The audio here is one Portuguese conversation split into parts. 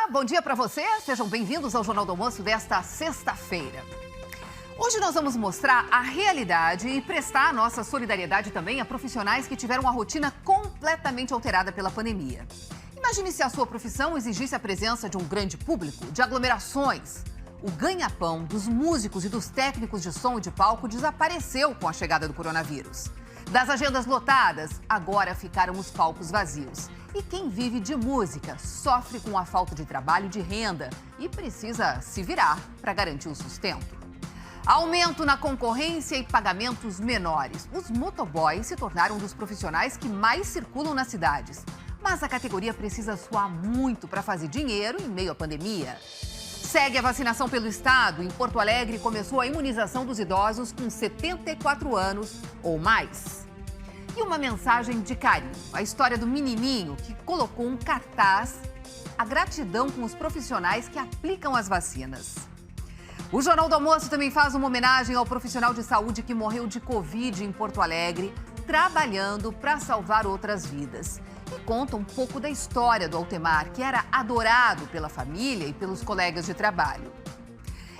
bom dia para você. Sejam bem-vindos ao Jornal do Almoço desta sexta-feira. Hoje nós vamos mostrar a realidade e prestar a nossa solidariedade também a profissionais que tiveram a rotina completamente alterada pela pandemia. Imagine se a sua profissão exigisse a presença de um grande público, de aglomerações. O ganha-pão dos músicos e dos técnicos de som e de palco desapareceu com a chegada do coronavírus. Das agendas lotadas, agora ficaram os palcos vazios. E quem vive de música sofre com a falta de trabalho e de renda e precisa se virar para garantir o sustento. Aumento na concorrência e pagamentos menores. Os motoboys se tornaram um dos profissionais que mais circulam nas cidades. Mas a categoria precisa suar muito para fazer dinheiro em meio à pandemia. Segue a vacinação pelo estado. Em Porto Alegre começou a imunização dos idosos com 74 anos ou mais. E uma mensagem de carinho. A história do menininho que colocou um cartaz, a gratidão com os profissionais que aplicam as vacinas. O Jornal do Almoço também faz uma homenagem ao profissional de saúde que morreu de Covid em Porto Alegre, trabalhando para salvar outras vidas. E conta um pouco da história do Altemar, que era adorado pela família e pelos colegas de trabalho.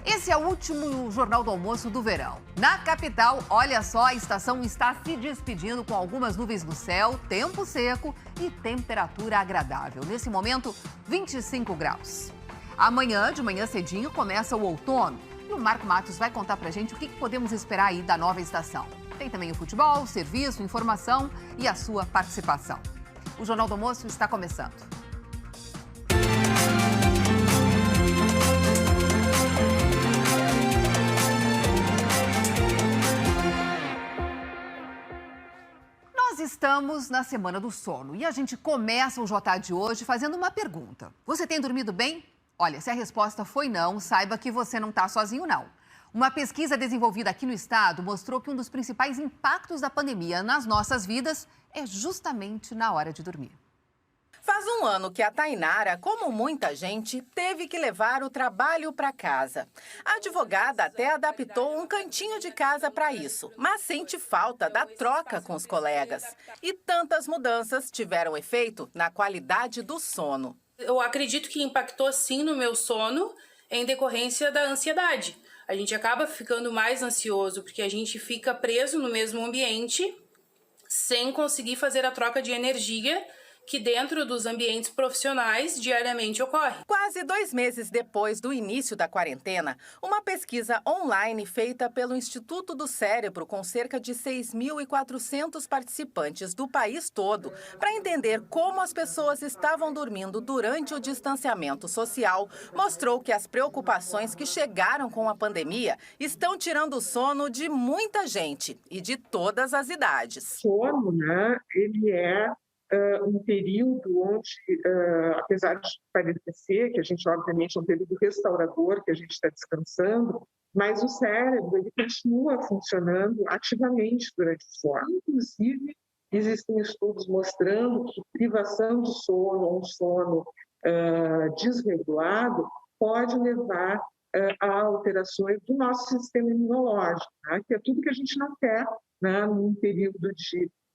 Esse é o último Jornal do Almoço do verão. Na capital, olha só, a estação está se despedindo com algumas nuvens no céu, tempo seco e temperatura agradável. Nesse momento, 25 graus. Amanhã, de manhã cedinho, começa o outono. E o Marco Matos vai contar pra gente o que podemos esperar aí da nova estação. Tem também o futebol, serviço, informação e a sua participação. O Jornal do Almoço está começando. Nós estamos na Semana do Sono e a gente começa o JA de hoje fazendo uma pergunta. Você tem dormido bem? Olha, se a resposta foi não, saiba que você não está sozinho, não. Uma pesquisa desenvolvida aqui no estado mostrou que um dos principais impactos da pandemia nas nossas vidas é justamente na hora de dormir. Faz um ano que a Tainara, como muita gente, teve que levar o trabalho para casa. A advogada até adaptou um cantinho de casa para isso, mas sente falta da troca com os colegas. E tantas mudanças tiveram efeito na qualidade do sono. Eu acredito que impactou sim no meu sono em decorrência da ansiedade. A gente acaba ficando mais ansioso porque a gente fica preso no mesmo ambiente sem conseguir fazer a troca de energia que dentro dos ambientes profissionais diariamente ocorre. Quase 2 meses depois do início da quarentena, uma pesquisa online feita pelo Instituto do Cérebro com cerca de 6.400 participantes do país todo para entender como as pessoas estavam dormindo durante o distanciamento social, mostrou que as preocupações que chegaram com a pandemia estão tirando o sono de muita gente e de todas as idades. Sono, né, ele é um período onde, apesar de parecer que a gente, obviamente, é um período restaurador, que a gente está descansando, mas o cérebro ele continua funcionando ativamente durante o sono. Inclusive, existem estudos mostrando que privação de sono ou um sono desregulado pode levar a alterações do nosso sistema imunológico, né? Que é tudo que a gente não quer, né, num período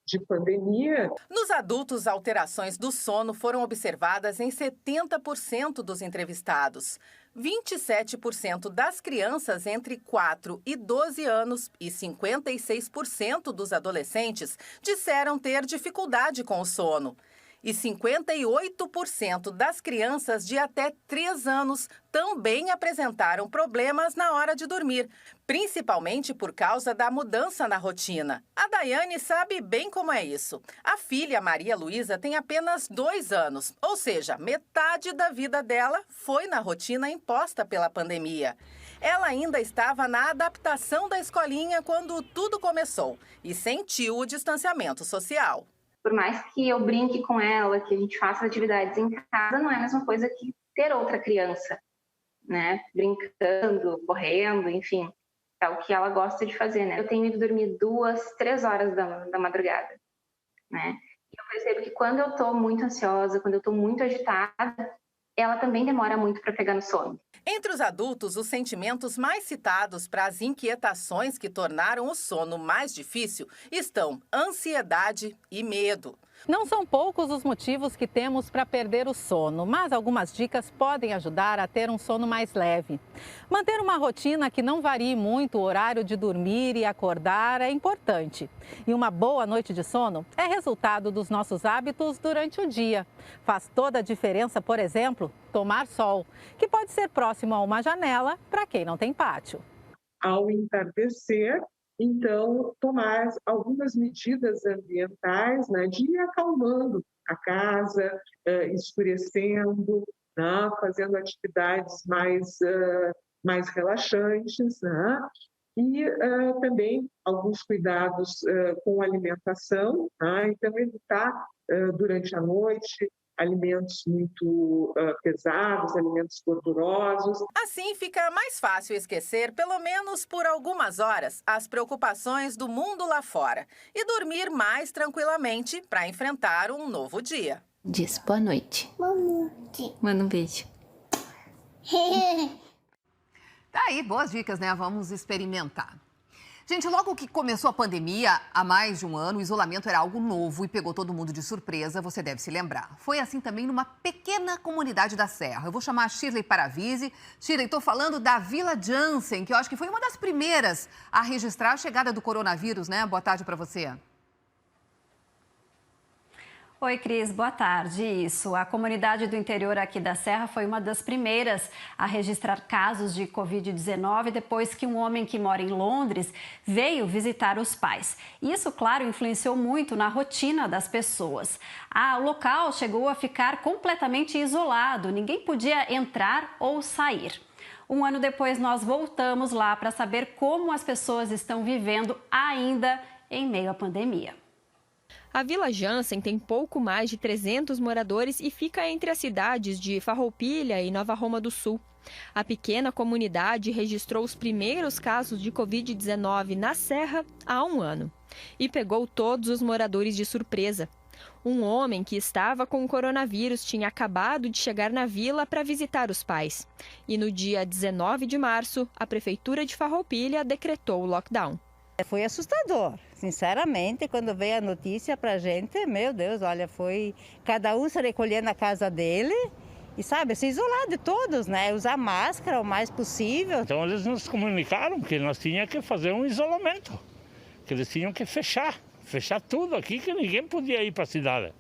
de pandemia. Nos adultos, alterações do sono foram observadas em 70% dos entrevistados. 27% das crianças entre 4 e 12 anos e 56% dos adolescentes disseram ter dificuldade com o sono. E 58% das crianças de até 3 anos também apresentaram problemas na hora de dormir, principalmente por causa da mudança na rotina. A Daiane sabe bem como é isso. A filha Maria Luísa tem apenas 2 anos, ou seja, metade da vida dela foi na rotina imposta pela pandemia. Ela ainda estava na adaptação da escolinha quando tudo começou e sentiu o distanciamento social. Por mais que eu brinque com ela, que a gente faça atividades em casa, não é a mesma coisa que ter outra criança, né? Brincando, correndo, enfim, é o que ela gosta de fazer, né? Eu tenho ido dormir 2, 3 horas da madrugada, né? E eu percebo que quando eu tô muito ansiosa, quando eu tô muito agitada, ela também demora muito para pegar no sono. Entre os adultos, os sentimentos mais citados para as inquietações que tornaram o sono mais difícil estão ansiedade e medo. Não são poucos os motivos que temos para perder o sono, mas algumas dicas podem ajudar a ter um sono mais leve. Manter uma rotina que não varie muito o horário de dormir e acordar é importante. E uma boa noite de sono é resultado dos nossos hábitos durante o dia. Faz toda a diferença, por exemplo, tomar sol, que pode ser próximo a uma janela para quem não tem pátio. Ao entardecer, então, tomar algumas medidas ambientais, né, de ir acalmando a casa, escurecendo, né, fazendo atividades mais relaxantes, né, e também alguns cuidados com a alimentação, né, então evitar durante a noite alimentos muito pesados, alimentos gordurosos. Assim fica mais fácil esquecer, pelo menos por algumas horas, as preocupações do mundo lá fora e dormir mais tranquilamente para enfrentar um novo dia. Diz boa noite. Boa noite. Manda um beijo. Tá aí, boas dicas, né? Vamos experimentar. Gente, logo que começou a pandemia, há mais de um ano, o isolamento era algo novo e pegou todo mundo de surpresa, você deve se lembrar. Foi assim também numa pequena comunidade da Serra. Eu vou chamar a Shirley Paravise. Shirley, estou falando da Vila Jansen, que eu acho que foi uma das primeiras a registrar a chegada do coronavírus, né? Boa tarde para você. Oi, Cris, boa tarde. Isso, a comunidade do interior aqui da Serra foi uma das primeiras a registrar casos de Covid-19 depois que um homem que mora em Londres veio visitar os pais. Isso, claro, influenciou muito na rotina das pessoas. O local chegou a ficar completamente isolado, ninguém podia entrar ou sair. Um ano depois, nós voltamos lá para saber como as pessoas estão vivendo ainda em meio à pandemia. A Vila Jansen tem pouco mais de 300 moradores e fica entre as cidades de Farroupilha e Nova Roma do Sul. A pequena comunidade registrou os primeiros casos de Covid-19 na Serra há um ano e pegou todos os moradores de surpresa. Um homem que estava com o coronavírus tinha acabado de chegar na vila para visitar os pais. E no dia 19 de março, a Prefeitura de Farroupilha decretou o lockdown. Foi assustador, sinceramente, quando veio a notícia pra gente, meu Deus, olha, foi cada um se recolher na casa dele e, sabe, se isolar de todos, né, usar máscara o mais possível. Então eles nos comunicaram que nós tínhamos que fazer um isolamento, que eles tinham que fechar tudo aqui, que ninguém podia ir para a cidade.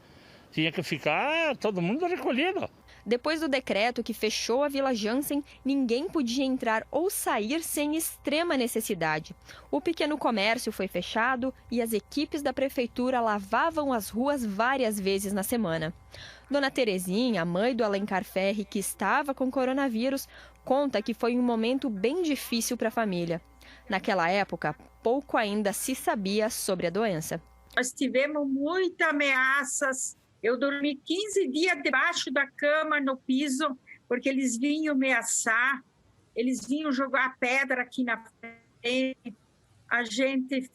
Tinha que ficar todo mundo recolhido. Depois do decreto que fechou a Vila Jansen, ninguém podia entrar ou sair sem extrema necessidade. O pequeno comércio foi fechado e as equipes da prefeitura lavavam as ruas várias vezes na semana. Dona Terezinha, mãe do Alencar Ferri, que estava com coronavírus, conta que foi um momento bem difícil para a família. Naquela época, pouco ainda se sabia sobre a doença. Nós tivemos muitas ameaças. Eu dormi 15 dias debaixo da cama, no piso, porque eles vinham ameaçar, eles vinham jogar pedra aqui na frente. A gente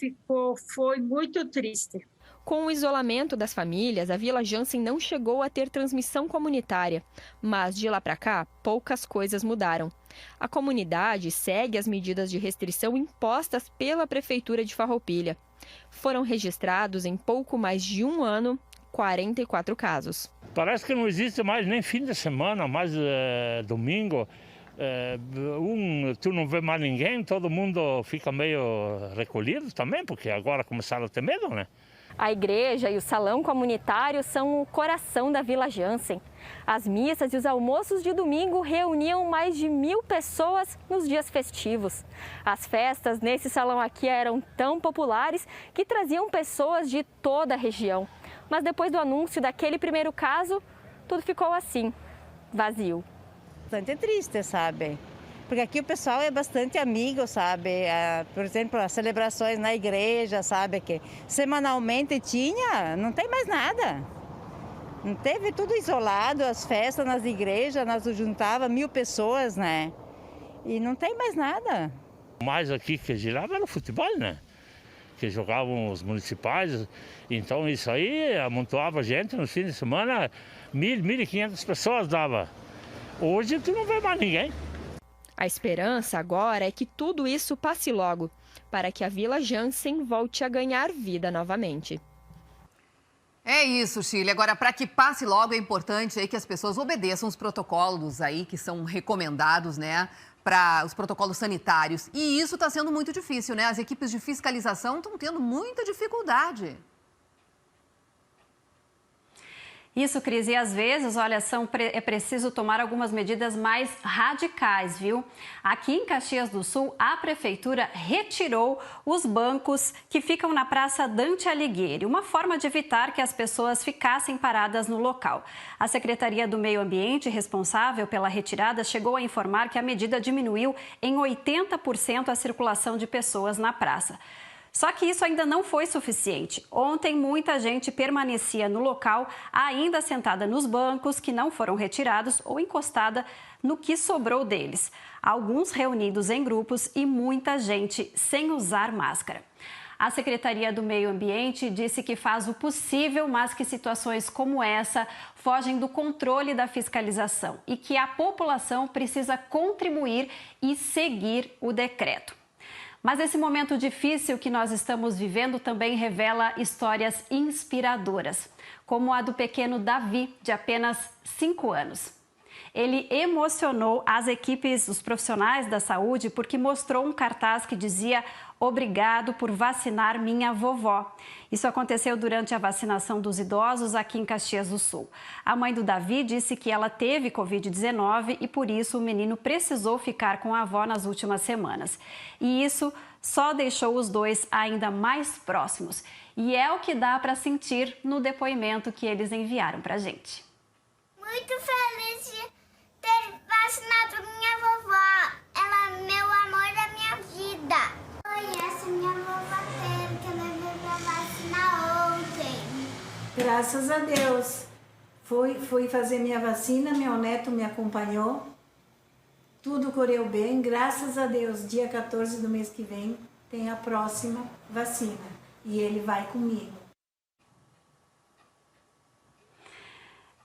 foi muito triste. Com o isolamento das famílias, a Vila Jansen não chegou a ter transmissão comunitária. Mas de lá para cá, poucas coisas mudaram. A comunidade segue as medidas de restrição impostas pela Prefeitura de Farroupilha. Foram registrados em pouco mais de um ano 44 casos. Parece que não existe mais nem fim de semana, mais domingo. Tu não vê mais ninguém, todo mundo fica meio recolhido também, porque agora começaram a ter medo, né? A igreja e o salão comunitário são o coração da Vila Jansen. As missas e os almoços de domingo reuniam mais de 1.000 pessoas nos dias festivos. As festas nesse salão aqui eram tão populares que traziam pessoas de toda a região. Mas depois do anúncio daquele primeiro caso, tudo ficou assim, vazio. Bastante triste, sabe? Porque aqui o pessoal é bastante amigo, sabe? Por exemplo, as celebrações na igreja, sabe? Que semanalmente tinha, não tem mais nada. Não teve tudo isolado, as festas nas igrejas, nós juntava 1.000 pessoas, né? E não tem mais nada. O mais aqui que girava era o futebol, né? Que jogavam os municipais, então isso aí amontoava gente no fim de semana, 1.500 pessoas dava. Hoje tu não vê mais ninguém. A esperança agora é que tudo isso passe logo, para que a Vila Jansen volte a ganhar vida novamente. É isso, Shirley. Agora, para que passe logo, é importante aí que as pessoas obedeçam os protocolos aí que são recomendados, né? Para os protocolos sanitários. E isso está sendo muito difícil, né? As equipes de fiscalização estão tendo muita dificuldade. Isso, Cris, e às vezes, olha, é preciso tomar algumas medidas mais radicais, viu? Aqui em Caxias do Sul, a Prefeitura retirou os bancos que ficam na Praça Dante Alighieri, uma forma de evitar que as pessoas ficassem paradas no local. A Secretaria do Meio Ambiente, responsável pela retirada, chegou a informar que a medida diminuiu em 80% a circulação de pessoas na praça. Só que isso ainda não foi suficiente. Ontem, muita gente permanecia no local, ainda sentada nos bancos que não foram retirados ou encostada no que sobrou deles. Alguns reunidos em grupos e muita gente sem usar máscara. A Secretaria do Meio Ambiente disse que faz o possível, mas que situações como essa fogem do controle da fiscalização e que a população precisa contribuir e seguir o decreto. Mas esse momento difícil que nós estamos vivendo também revela histórias inspiradoras, como a do pequeno Davi, de apenas 5 anos. Ele emocionou as equipes, os profissionais da saúde, porque mostrou um cartaz que dizia "Obrigado por vacinar minha vovó". Isso aconteceu durante a vacinação dos idosos aqui em Caxias do Sul. A mãe do Davi disse que ela teve Covid-19 e, por isso, o menino precisou ficar com a avó nas últimas semanas. E isso só deixou os dois ainda mais próximos. E é o que dá para sentir no depoimento que eles enviaram para a gente. Muito feliz de ter vacinado minha vovó. Ela é meu amor da minha vida. Conheço minha vovó Pedro, que ela veio pra vacinar ontem. Graças a Deus. Fui fazer minha vacina, meu neto me acompanhou. Tudo correu bem, graças a Deus. Dia 14 do mês que vem tem a próxima vacina e ele vai comigo.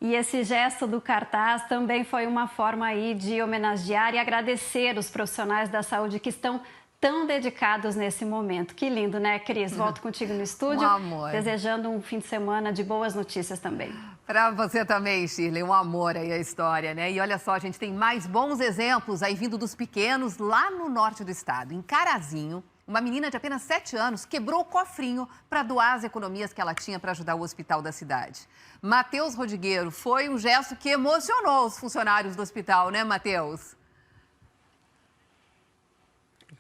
E esse gesto do cartaz também foi uma forma aí de homenagear e agradecer os profissionais da saúde que estão tão dedicados nesse momento. Que lindo, né, Cris? Volto contigo no estúdio, desejando um fim de semana de boas notícias também. Para você também, Shirley, um amor aí a história, né? E olha só, a gente tem mais bons exemplos aí vindo dos pequenos lá no norte do estado. Em Carazinho, uma menina de apenas 7 anos quebrou o cofrinho para doar as economias que ela tinha para ajudar o hospital da cidade. Matheus Rodrigueiro, foi um gesto que emocionou os funcionários do hospital, né, Matheus?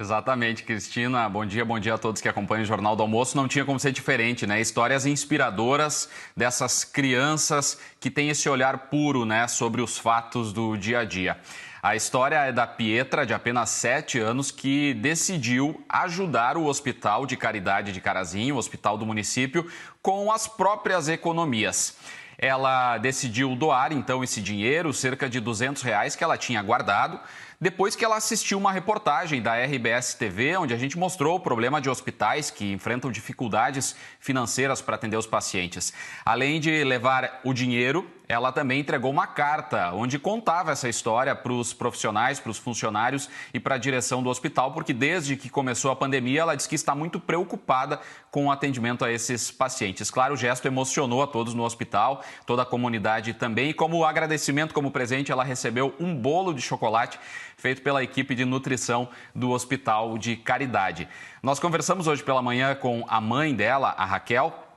Exatamente, Cristina. Bom dia a todos que acompanham o Jornal do Almoço. Não tinha como ser diferente, né? Histórias inspiradoras dessas crianças que têm esse olhar puro, né, sobre os fatos do dia a dia. A história é da Pietra, de apenas 7 anos, que decidiu ajudar o Hospital de Caridade de Carazinho, o hospital do município, com as próprias economias. Ela decidiu doar, então, esse dinheiro, cerca de R$200 que ela tinha guardado, depois que ela assistiu uma reportagem da RBS TV, onde a gente mostrou o problema de hospitais que enfrentam dificuldades financeiras para atender os pacientes. Além de levar o dinheiro, ela também entregou uma carta onde contava essa história para os profissionais, para os funcionários e para a direção do hospital, porque desde que começou a pandemia, ela disse que está muito preocupada com o atendimento a esses pacientes. Claro, o gesto emocionou a todos no hospital, toda a comunidade também. E como agradecimento, como presente, ela recebeu um bolo de chocolate feito pela equipe de nutrição do Hospital de Caridade. Nós conversamos hoje pela manhã com a mãe dela, a Raquel.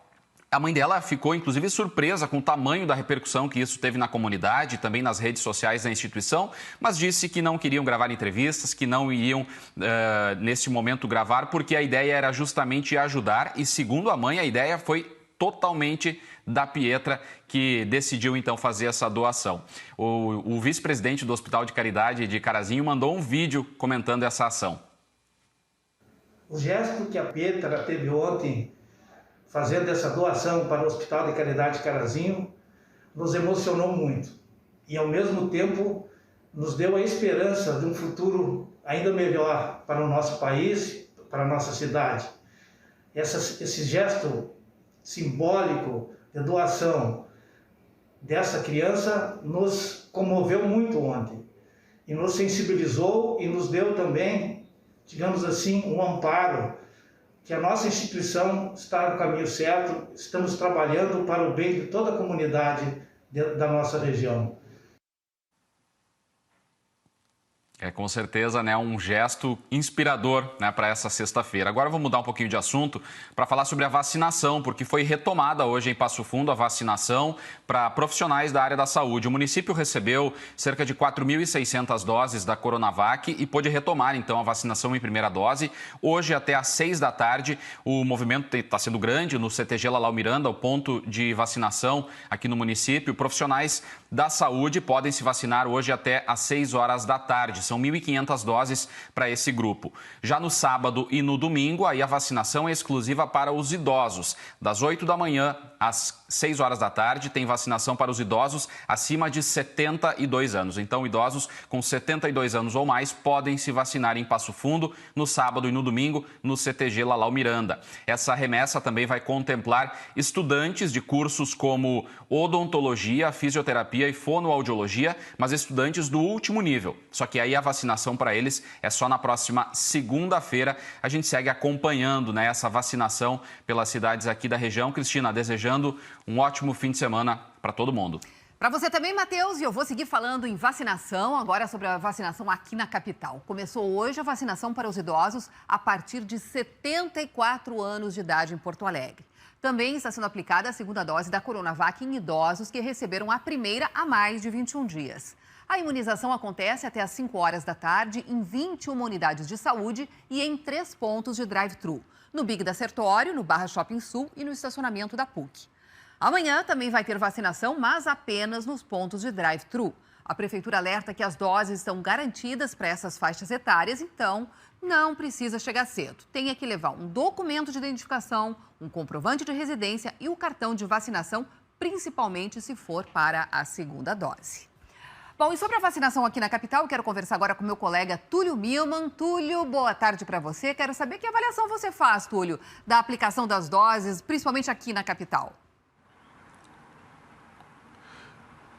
A mãe dela ficou, inclusive, surpresa com o tamanho da repercussão que isso teve na comunidade, também nas redes sociais da instituição, mas disse que não queriam gravar entrevistas, que não iriam, nesse momento, gravar, porque a ideia era justamente ajudar e, segundo a mãe, a ideia foi totalmente da Pietra, que decidiu, então, fazer essa doação. O vice-presidente do Hospital de Caridade de Carazinho mandou um vídeo comentando essa ação. O gesto que a Pietra teve ontem, fazendo essa doação para o Hospital de Caridade de Carazinho, nos emocionou muito. E, ao mesmo tempo, nos deu a esperança de um futuro ainda melhor para o nosso país, para a nossa cidade. Esse gesto simbólico de doação dessa criança nos comoveu muito ontem. E nos sensibilizou e nos deu também, digamos assim, um amparo que a nossa instituição está no caminho certo, estamos trabalhando para o bem de toda a comunidade da nossa região. É com certeza, né, um gesto inspirador, né, para essa sexta-feira. Agora vamos mudar um pouquinho de assunto para falar sobre a vacinação, porque foi retomada hoje em Passo Fundo a vacinação para profissionais da área da saúde. O município recebeu cerca de 4.600 doses da Coronavac e pôde retomar, então, a vacinação em primeira dose. Hoje, até às 6 da tarde, o movimento está sendo grande no CTG Lalau Miranda, o ponto de vacinação aqui no município. Profissionais da saúde podem se vacinar hoje até às 6 horas da tarde. São 1.500 doses para esse grupo. Já no sábado e no domingo, aí a vacinação é exclusiva para os idosos. Das 8 da manhã às 6 horas da tarde, tem vacinação para os idosos acima de 72 anos. Então, idosos com 72 anos ou mais podem se vacinar em Passo Fundo no sábado e no domingo no CTG Lalau Miranda. Essa remessa também vai contemplar estudantes de cursos como odontologia, fisioterapia e fonoaudiologia, mas estudantes do último nível. Só que aí a vacinação para eles é só na próxima segunda-feira. A gente segue acompanhando, né, essa vacinação pelas cidades aqui da região. Cristina, desejando um ótimo fim de semana para todo mundo. Para você também, Matheus, e eu vou seguir falando em vacinação, agora sobre a vacinação aqui na capital. Começou hoje a vacinação para os idosos a partir de 74 anos de idade em Porto Alegre. Também está sendo aplicada a segunda dose da Coronavac em idosos que receberam a primeira há mais de 21 dias. A imunização acontece até às 5 horas da tarde em 21 unidades de saúde e em 3 pontos de drive-thru. No Big da Sertório, no Barra Shopping Sul e no estacionamento da PUC. Amanhã também vai ter vacinação, mas apenas nos pontos de drive-thru. A Prefeitura alerta que as doses estão garantidas para essas faixas etárias, então não precisa chegar cedo. Tem que levar um documento de identificação, um comprovante de residência e o cartão de vacinação, principalmente se for para a segunda dose. Bom, e sobre a vacinação aqui na capital, eu quero conversar agora com meu colega Túlio Milman. Túlio, boa tarde para você. Quero saber que avaliação você faz, Túlio, da aplicação das doses, principalmente aqui na capital.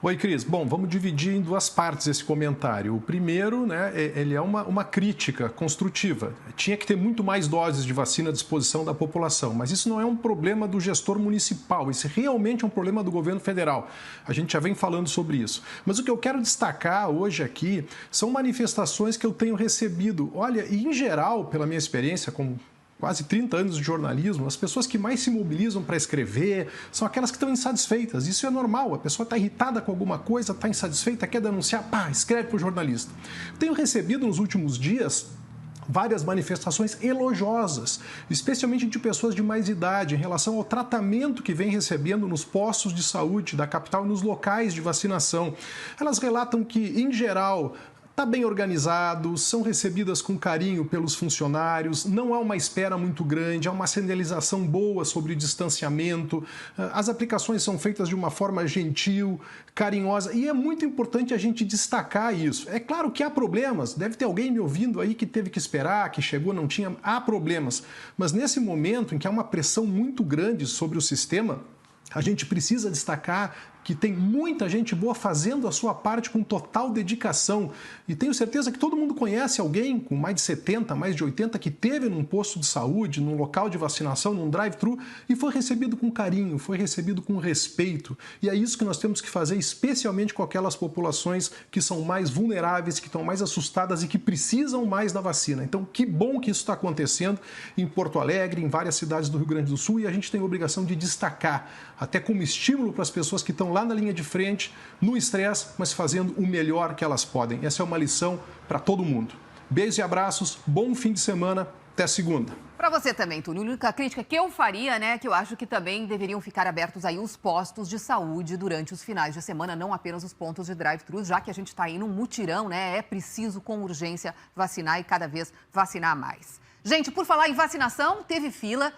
Oi, Cris. Bom, vamos dividir em duas partes esse comentário. O primeiro, né, ele é uma crítica construtiva. Tinha que ter muito mais doses de vacina à disposição da população, mas isso não é um problema do gestor municipal, isso realmente é um problema do governo federal. A gente já vem falando sobre isso. Mas o que eu quero destacar hoje aqui são manifestações que eu tenho recebido. Olha, e em geral, pela minha experiência como quase 30 anos de jornalismo, as pessoas que mais se mobilizam para escrever são aquelas que estão insatisfeitas. Isso é normal, a pessoa está irritada com alguma coisa, está insatisfeita, quer denunciar, pá, escreve para o jornalista. Tenho recebido nos últimos dias várias manifestações elogiosas, especialmente de pessoas de mais idade, em relação ao tratamento que vem recebendo nos postos de saúde da capital e nos locais de vacinação. Elas relatam que, em geral, está bem organizado, são recebidas com carinho pelos funcionários, não há uma espera muito grande, há uma sinalização boa sobre o distanciamento, as aplicações são feitas de uma forma gentil, carinhosa, e é muito importante a gente destacar isso. É claro que há problemas, deve ter alguém me ouvindo aí que teve que esperar, que chegou, não tinha, há problemas, mas nesse momento em que há uma pressão muito grande sobre o sistema, a gente precisa destacar que tem muita gente boa fazendo a sua parte com total dedicação. E tenho certeza que todo mundo conhece alguém com mais de 70, mais de 80, que teve num posto de saúde, num local de vacinação, num drive-thru, e foi recebido com carinho, foi recebido com respeito. E é isso que nós temos que fazer, especialmente com aquelas populações que são mais vulneráveis, que estão mais assustadas e que precisam mais da vacina. Então, que bom que isso está acontecendo em Porto Alegre, em várias cidades do Rio Grande do Sul, e a gente tem a obrigação de destacar, até como estímulo para as pessoas que estão lá na linha de frente, no estresse, mas fazendo o melhor que elas podem. Essa é uma lição para todo mundo. Beijos e abraços, bom fim de semana, até segunda. Para você também, Túlio, a única crítica que eu faria, né, que eu acho que também deveriam ficar abertos aí os postos de saúde durante os finais de semana, não apenas os pontos de drive-thru, já que a gente está aí num mutirão, né, é preciso com urgência vacinar e cada vez vacinar mais. Gente, por falar em vacinação, teve fila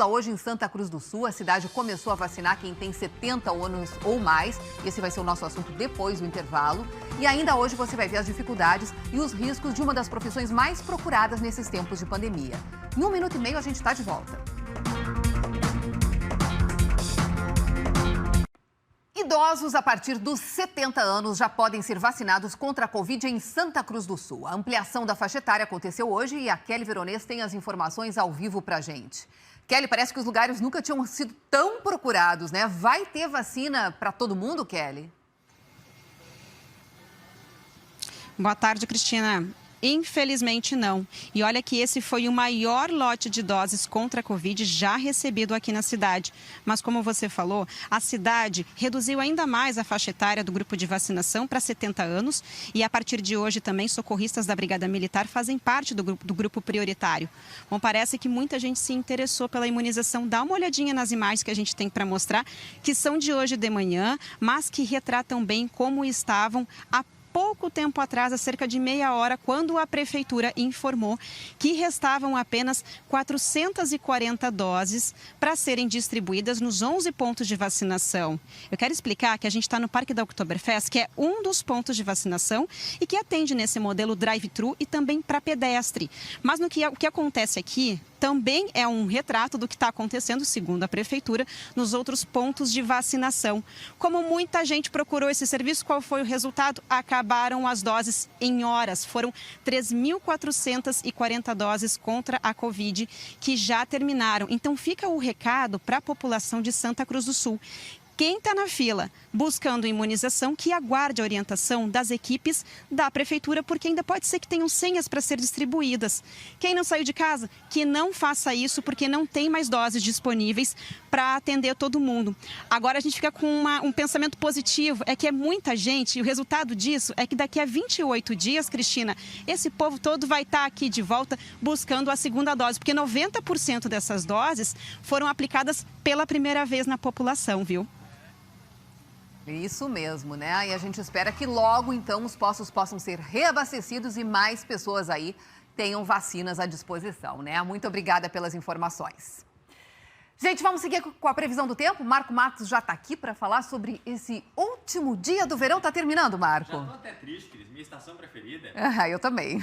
hoje em Santa Cruz do Sul. A cidade começou a vacinar quem tem 70 anos ou mais. Esse vai ser o nosso assunto depois do intervalo. E ainda hoje você vai ver as dificuldades e os riscos de uma das profissões mais procuradas nesses tempos de pandemia. Em 1 minuto e meio a gente está de volta. E Idosos a partir dos 70 anos já podem ser vacinados contra a Covid em Santa Cruz do Sul. A ampliação da faixa etária aconteceu hoje e a Kelly Veronês tem as informações ao vivo pra gente. Kelly, parece que os lugares nunca tinham sido tão procurados, né? Vai ter vacina para todo mundo, Kelly? Boa tarde, Cristina. Infelizmente não. E olha que esse foi o maior lote de doses contra a Covid já recebido aqui na cidade. Mas como você falou, a cidade reduziu ainda mais a faixa etária do grupo de vacinação para 70 anos e a partir de hoje também socorristas da Brigada Militar fazem parte do grupo prioritário. Bom, parece que muita gente se interessou pela imunização. Dá uma olhadinha nas imagens que a gente tem para mostrar, que são de hoje de manhã, mas que retratam bem como estavam há pouco tempo atrás, há cerca de meia hora, quando a Prefeitura informou que restavam apenas 440 doses para serem distribuídas nos 11 pontos de vacinação. Eu quero explicar que a gente está no Parque da Oktoberfest, que é um dos pontos de vacinação e que atende nesse modelo drive-thru e também para pedestre. Mas o que acontece aqui também é um retrato do que está acontecendo, segundo a Prefeitura, nos outros pontos de vacinação. Como muita gente procurou esse serviço, qual foi o resultado? Acabaram as doses em horas. Foram 3.440 doses contra a Covid que já terminaram. Então fica o recado para a população de Santa Cruz do Sul. Quem está na fila buscando imunização, que aguarde a orientação das equipes da Prefeitura, porque ainda pode ser que tenham senhas para ser distribuídas. Quem não saiu de casa, que não faça isso, porque não tem mais doses disponíveis para atender todo mundo. Agora a gente fica com um pensamento positivo, é que é muita gente, e o resultado disso é que daqui a 28 dias, Cristina, esse povo todo vai estar aqui de volta buscando a segunda dose, porque 90% dessas doses foram aplicadas pela primeira vez na população, viu? Isso mesmo, né? E a gente espera que logo, então, os postos possam ser reabastecidos e mais pessoas aí tenham vacinas à disposição, né? Muito obrigada pelas informações. Gente, vamos seguir com a previsão do tempo? Marco Matos já está aqui para falar sobre esse último dia do verão. Tá terminando, Marco? Já estou até triste, Cris. Minha estação preferida. Eu também.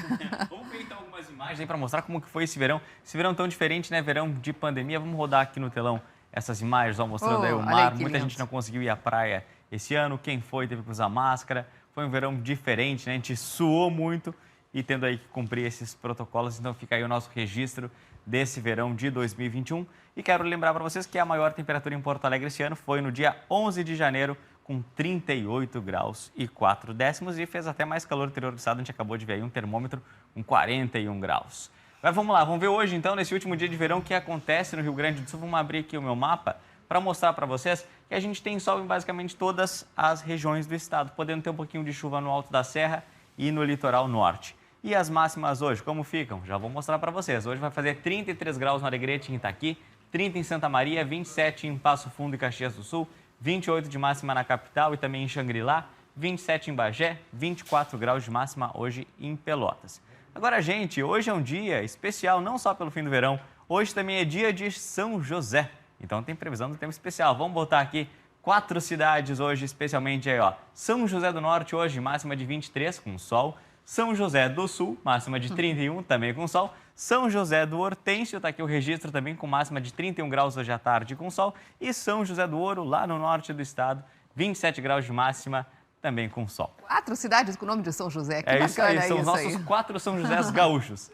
Vamos ver, então, algumas imagens aí para mostrar como que foi esse verão. Esse verão tão diferente, né? Verão de pandemia. Vamos rodar aqui no telão essas imagens, ó, mostrando aí o mar. Muita gente não conseguiu ir à praia esse ano. Quem foi teve que usar máscara. Foi um verão diferente, né? A gente suou muito e tendo aí que cumprir esses protocolos. Então fica aí o nosso registro desse verão de 2021. E quero lembrar para vocês que a maior temperatura em Porto Alegre esse ano foi no dia 11 de janeiro, com 38 graus e 4 décimos. E fez até mais calor no interior do estado. A gente acabou de ver aí um termômetro com 41 graus. Agora vamos lá, vamos ver hoje então, nesse último dia de verão, o que acontece no Rio Grande do Sul. Vamos abrir aqui o meu mapa para mostrar para vocês que a gente tem sol em basicamente todas as regiões do estado, podendo ter um pouquinho de chuva no alto da serra e no litoral norte. E as máximas hoje, como ficam? Já vou mostrar para vocês. Hoje vai fazer 33 graus no Alegrete, em Itaqui, 30 em Santa Maria, 27 em Passo Fundo e Caxias do Sul, 28 de máxima na capital e também em Xangri-Lá, 27 em Bagé, 24 graus de máxima hoje em Pelotas. Agora, gente, hoje é um dia especial, não só pelo fim do verão, hoje também é dia de São José. Então tem previsão do tempo especial. Vamos botar aqui 4 cidades hoje, especialmente aí, ó. São José do Norte hoje, máxima de 23 com sol. São José do Sul, máxima de 31, também com sol. São José do Hortêncio, está aqui o registro também com máxima de 31 graus hoje à tarde com sol. E São José do Ouro, lá no norte do estado, 27 graus de máxima, também com sol. 4 cidades com o nome de São José, que bacana isso aí. São os nossos 4 São Josés gaúchos.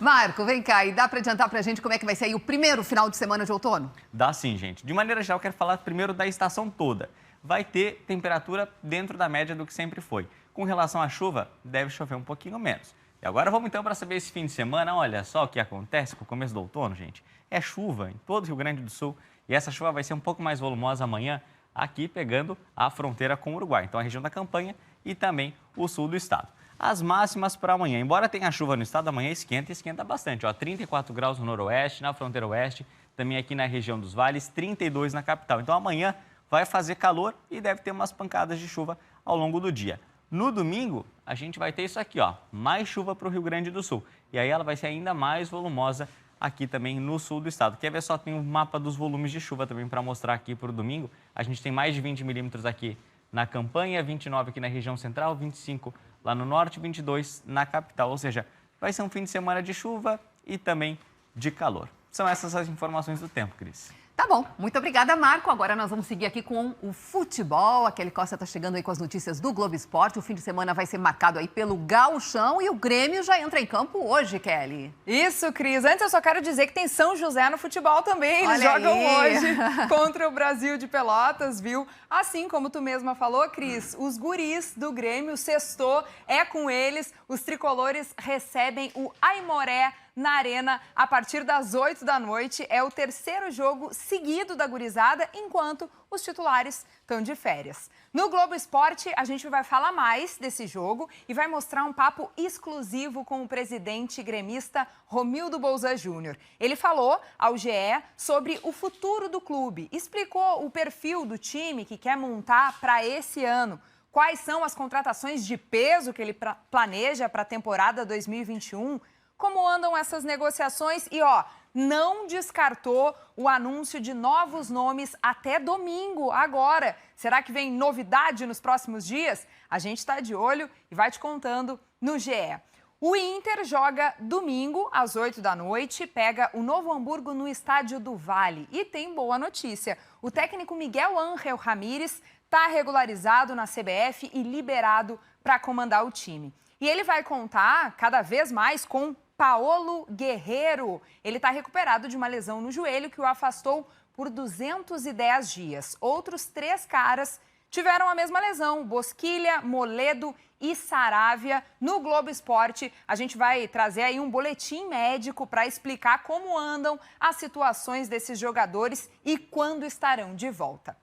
Marco, vem cá, e dá para adiantar para a gente como é que vai ser aí o primeiro final de semana de outono? Dá sim, gente. De maneira geral, eu quero falar primeiro da estação toda. Vai ter temperatura dentro da média do que sempre foi. Com relação à chuva, deve chover um pouquinho menos. E agora vamos então para saber esse fim de semana. Olha só o que acontece com o começo do outono, gente. É chuva em todo o Rio Grande do Sul e essa chuva vai ser um pouco mais volumosa amanhã, aqui pegando a fronteira com o Uruguai. Então a região da Campanha e também o sul do estado. As máximas para amanhã, embora tenha chuva no estado, amanhã esquenta e esquenta bastante. Ó, 34 graus no noroeste, na fronteira oeste, também aqui na região dos vales, 32 na capital. Então amanhã vai fazer calor e deve ter umas pancadas de chuva ao longo do dia. No domingo, a gente vai ter isso aqui, ó, mais chuva para o Rio Grande do Sul. E aí ela vai ser ainda mais volumosa aqui também no sul do estado. Quer ver só? Tem um mapa dos volumes de chuva também para mostrar aqui para o domingo. A gente tem mais de 20 milímetros aqui na Campanha, 29 aqui na região central, 25 lá no norte, 22 na capital. Ou seja, vai ser um fim de semana de chuva e também de calor. São essas as informações do tempo, Cris. Tá bom, muito obrigada, Marco. Agora nós vamos seguir aqui com o futebol. A Kelly Costa está chegando aí com as notícias do Globo Esporte. O fim de semana vai ser marcado aí pelo Gauchão e o Grêmio já entra em campo hoje, Kelly. Isso, Cris. Antes eu só quero dizer que tem São José no futebol também. Eles Olha jogam aí. hoje contra o Brasil de Pelotas, viu? Assim como tu mesma falou, Cris, os guris do Grêmio, sextou, é com eles. Os tricolores recebem o Aimoré na Arena a partir das 8 da noite. É o terceiro jogo seguido da gurizada, enquanto os titulares estão de férias. No Globo Esporte, a gente vai falar mais desse jogo e vai mostrar um papo exclusivo com o presidente gremista Romildo Bolzan Júnior. Ele falou ao GE sobre o futuro do clube, explicou o perfil do time que quer montar para esse ano, quais são as contratações de peso que ele planeja para a temporada 2021, como andam essas negociações e, não descartou o anúncio de novos nomes até domingo, agora. Será que vem novidade nos próximos dias? A gente está de olho e vai te contando no GE. O Inter joga domingo, às 8 da noite, pega o Novo Hamburgo no Estádio do Vale. E tem boa notícia, o técnico Miguel Ángel Ramírez está regularizado na CBF e liberado para comandar o time. E ele vai contar cada vez mais com Paolo Guerreiro. Ele está recuperado de uma lesão no joelho que o afastou por 210 dias. Outros 3 caras tiveram a mesma lesão, Bosquilha, Moledo e Saravia. No Globo Esporte, a gente vai trazer aí um boletim médico para explicar como andam as situações desses jogadores e quando estarão de volta.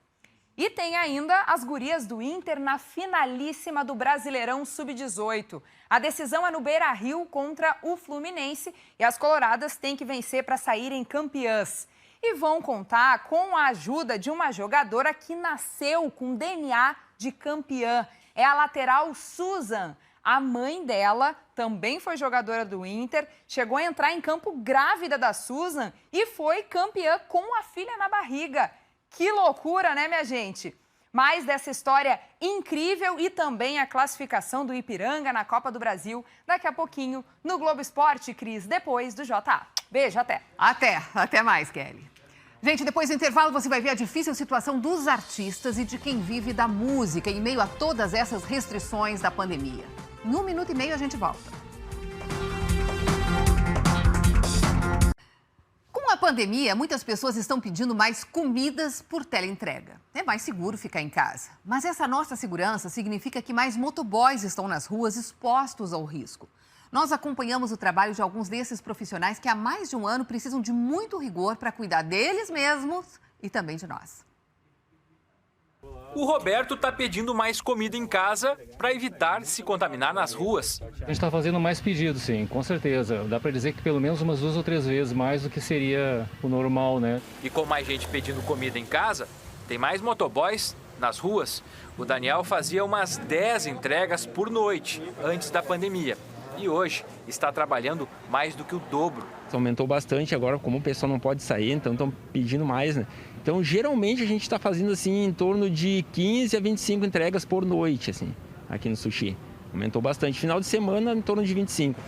E tem ainda as gurias do Inter na finalíssima do Brasileirão Sub-18. A decisão é no Beira-Rio contra o Fluminense e as coloradas têm que vencer para saírem campeãs. E vão contar com a ajuda de uma jogadora que nasceu com DNA de campeã. É a lateral Susan. A mãe dela também foi jogadora do Inter, chegou a entrar em campo grávida da Susan e foi campeã com a filha na barriga. Que loucura, né, minha gente? Mais dessa história incrível e também a classificação do Ipiranga na Copa do Brasil daqui a pouquinho no Globo Esporte, Cris, depois do JA. Beijo, até. Até mais, Kelly. Gente, depois do intervalo você vai ver a difícil situação dos artistas e de quem vive da música em meio a todas essas restrições da pandemia. Em 1 minuto e meio a gente volta. Com a pandemia, muitas pessoas estão pedindo mais comidas por teleentrega. É mais seguro ficar em casa. Mas essa nossa segurança significa que mais motoboys estão nas ruas expostos ao risco. Nós acompanhamos o trabalho de alguns desses profissionais que há mais de um ano precisam de muito rigor para cuidar deles mesmos e também de nós. O Roberto está pedindo mais comida em casa para evitar se contaminar nas ruas. A gente está fazendo mais pedidos, sim, com certeza. Dá para dizer que pelo menos umas 2 ou 3 vezes mais do que seria o normal, né? E com mais gente pedindo comida em casa, tem mais motoboys nas ruas. O Daniel fazia umas 10 entregas por noite antes da pandemia. E hoje está trabalhando mais do que o dobro. Aumentou bastante agora, como o pessoal não pode sair, então estão pedindo mais, né? Então, geralmente, a gente está fazendo, assim, em torno de 15 a 25 entregas por noite, assim, aqui no Sushi. Aumentou bastante. Final de semana, em torno de 25.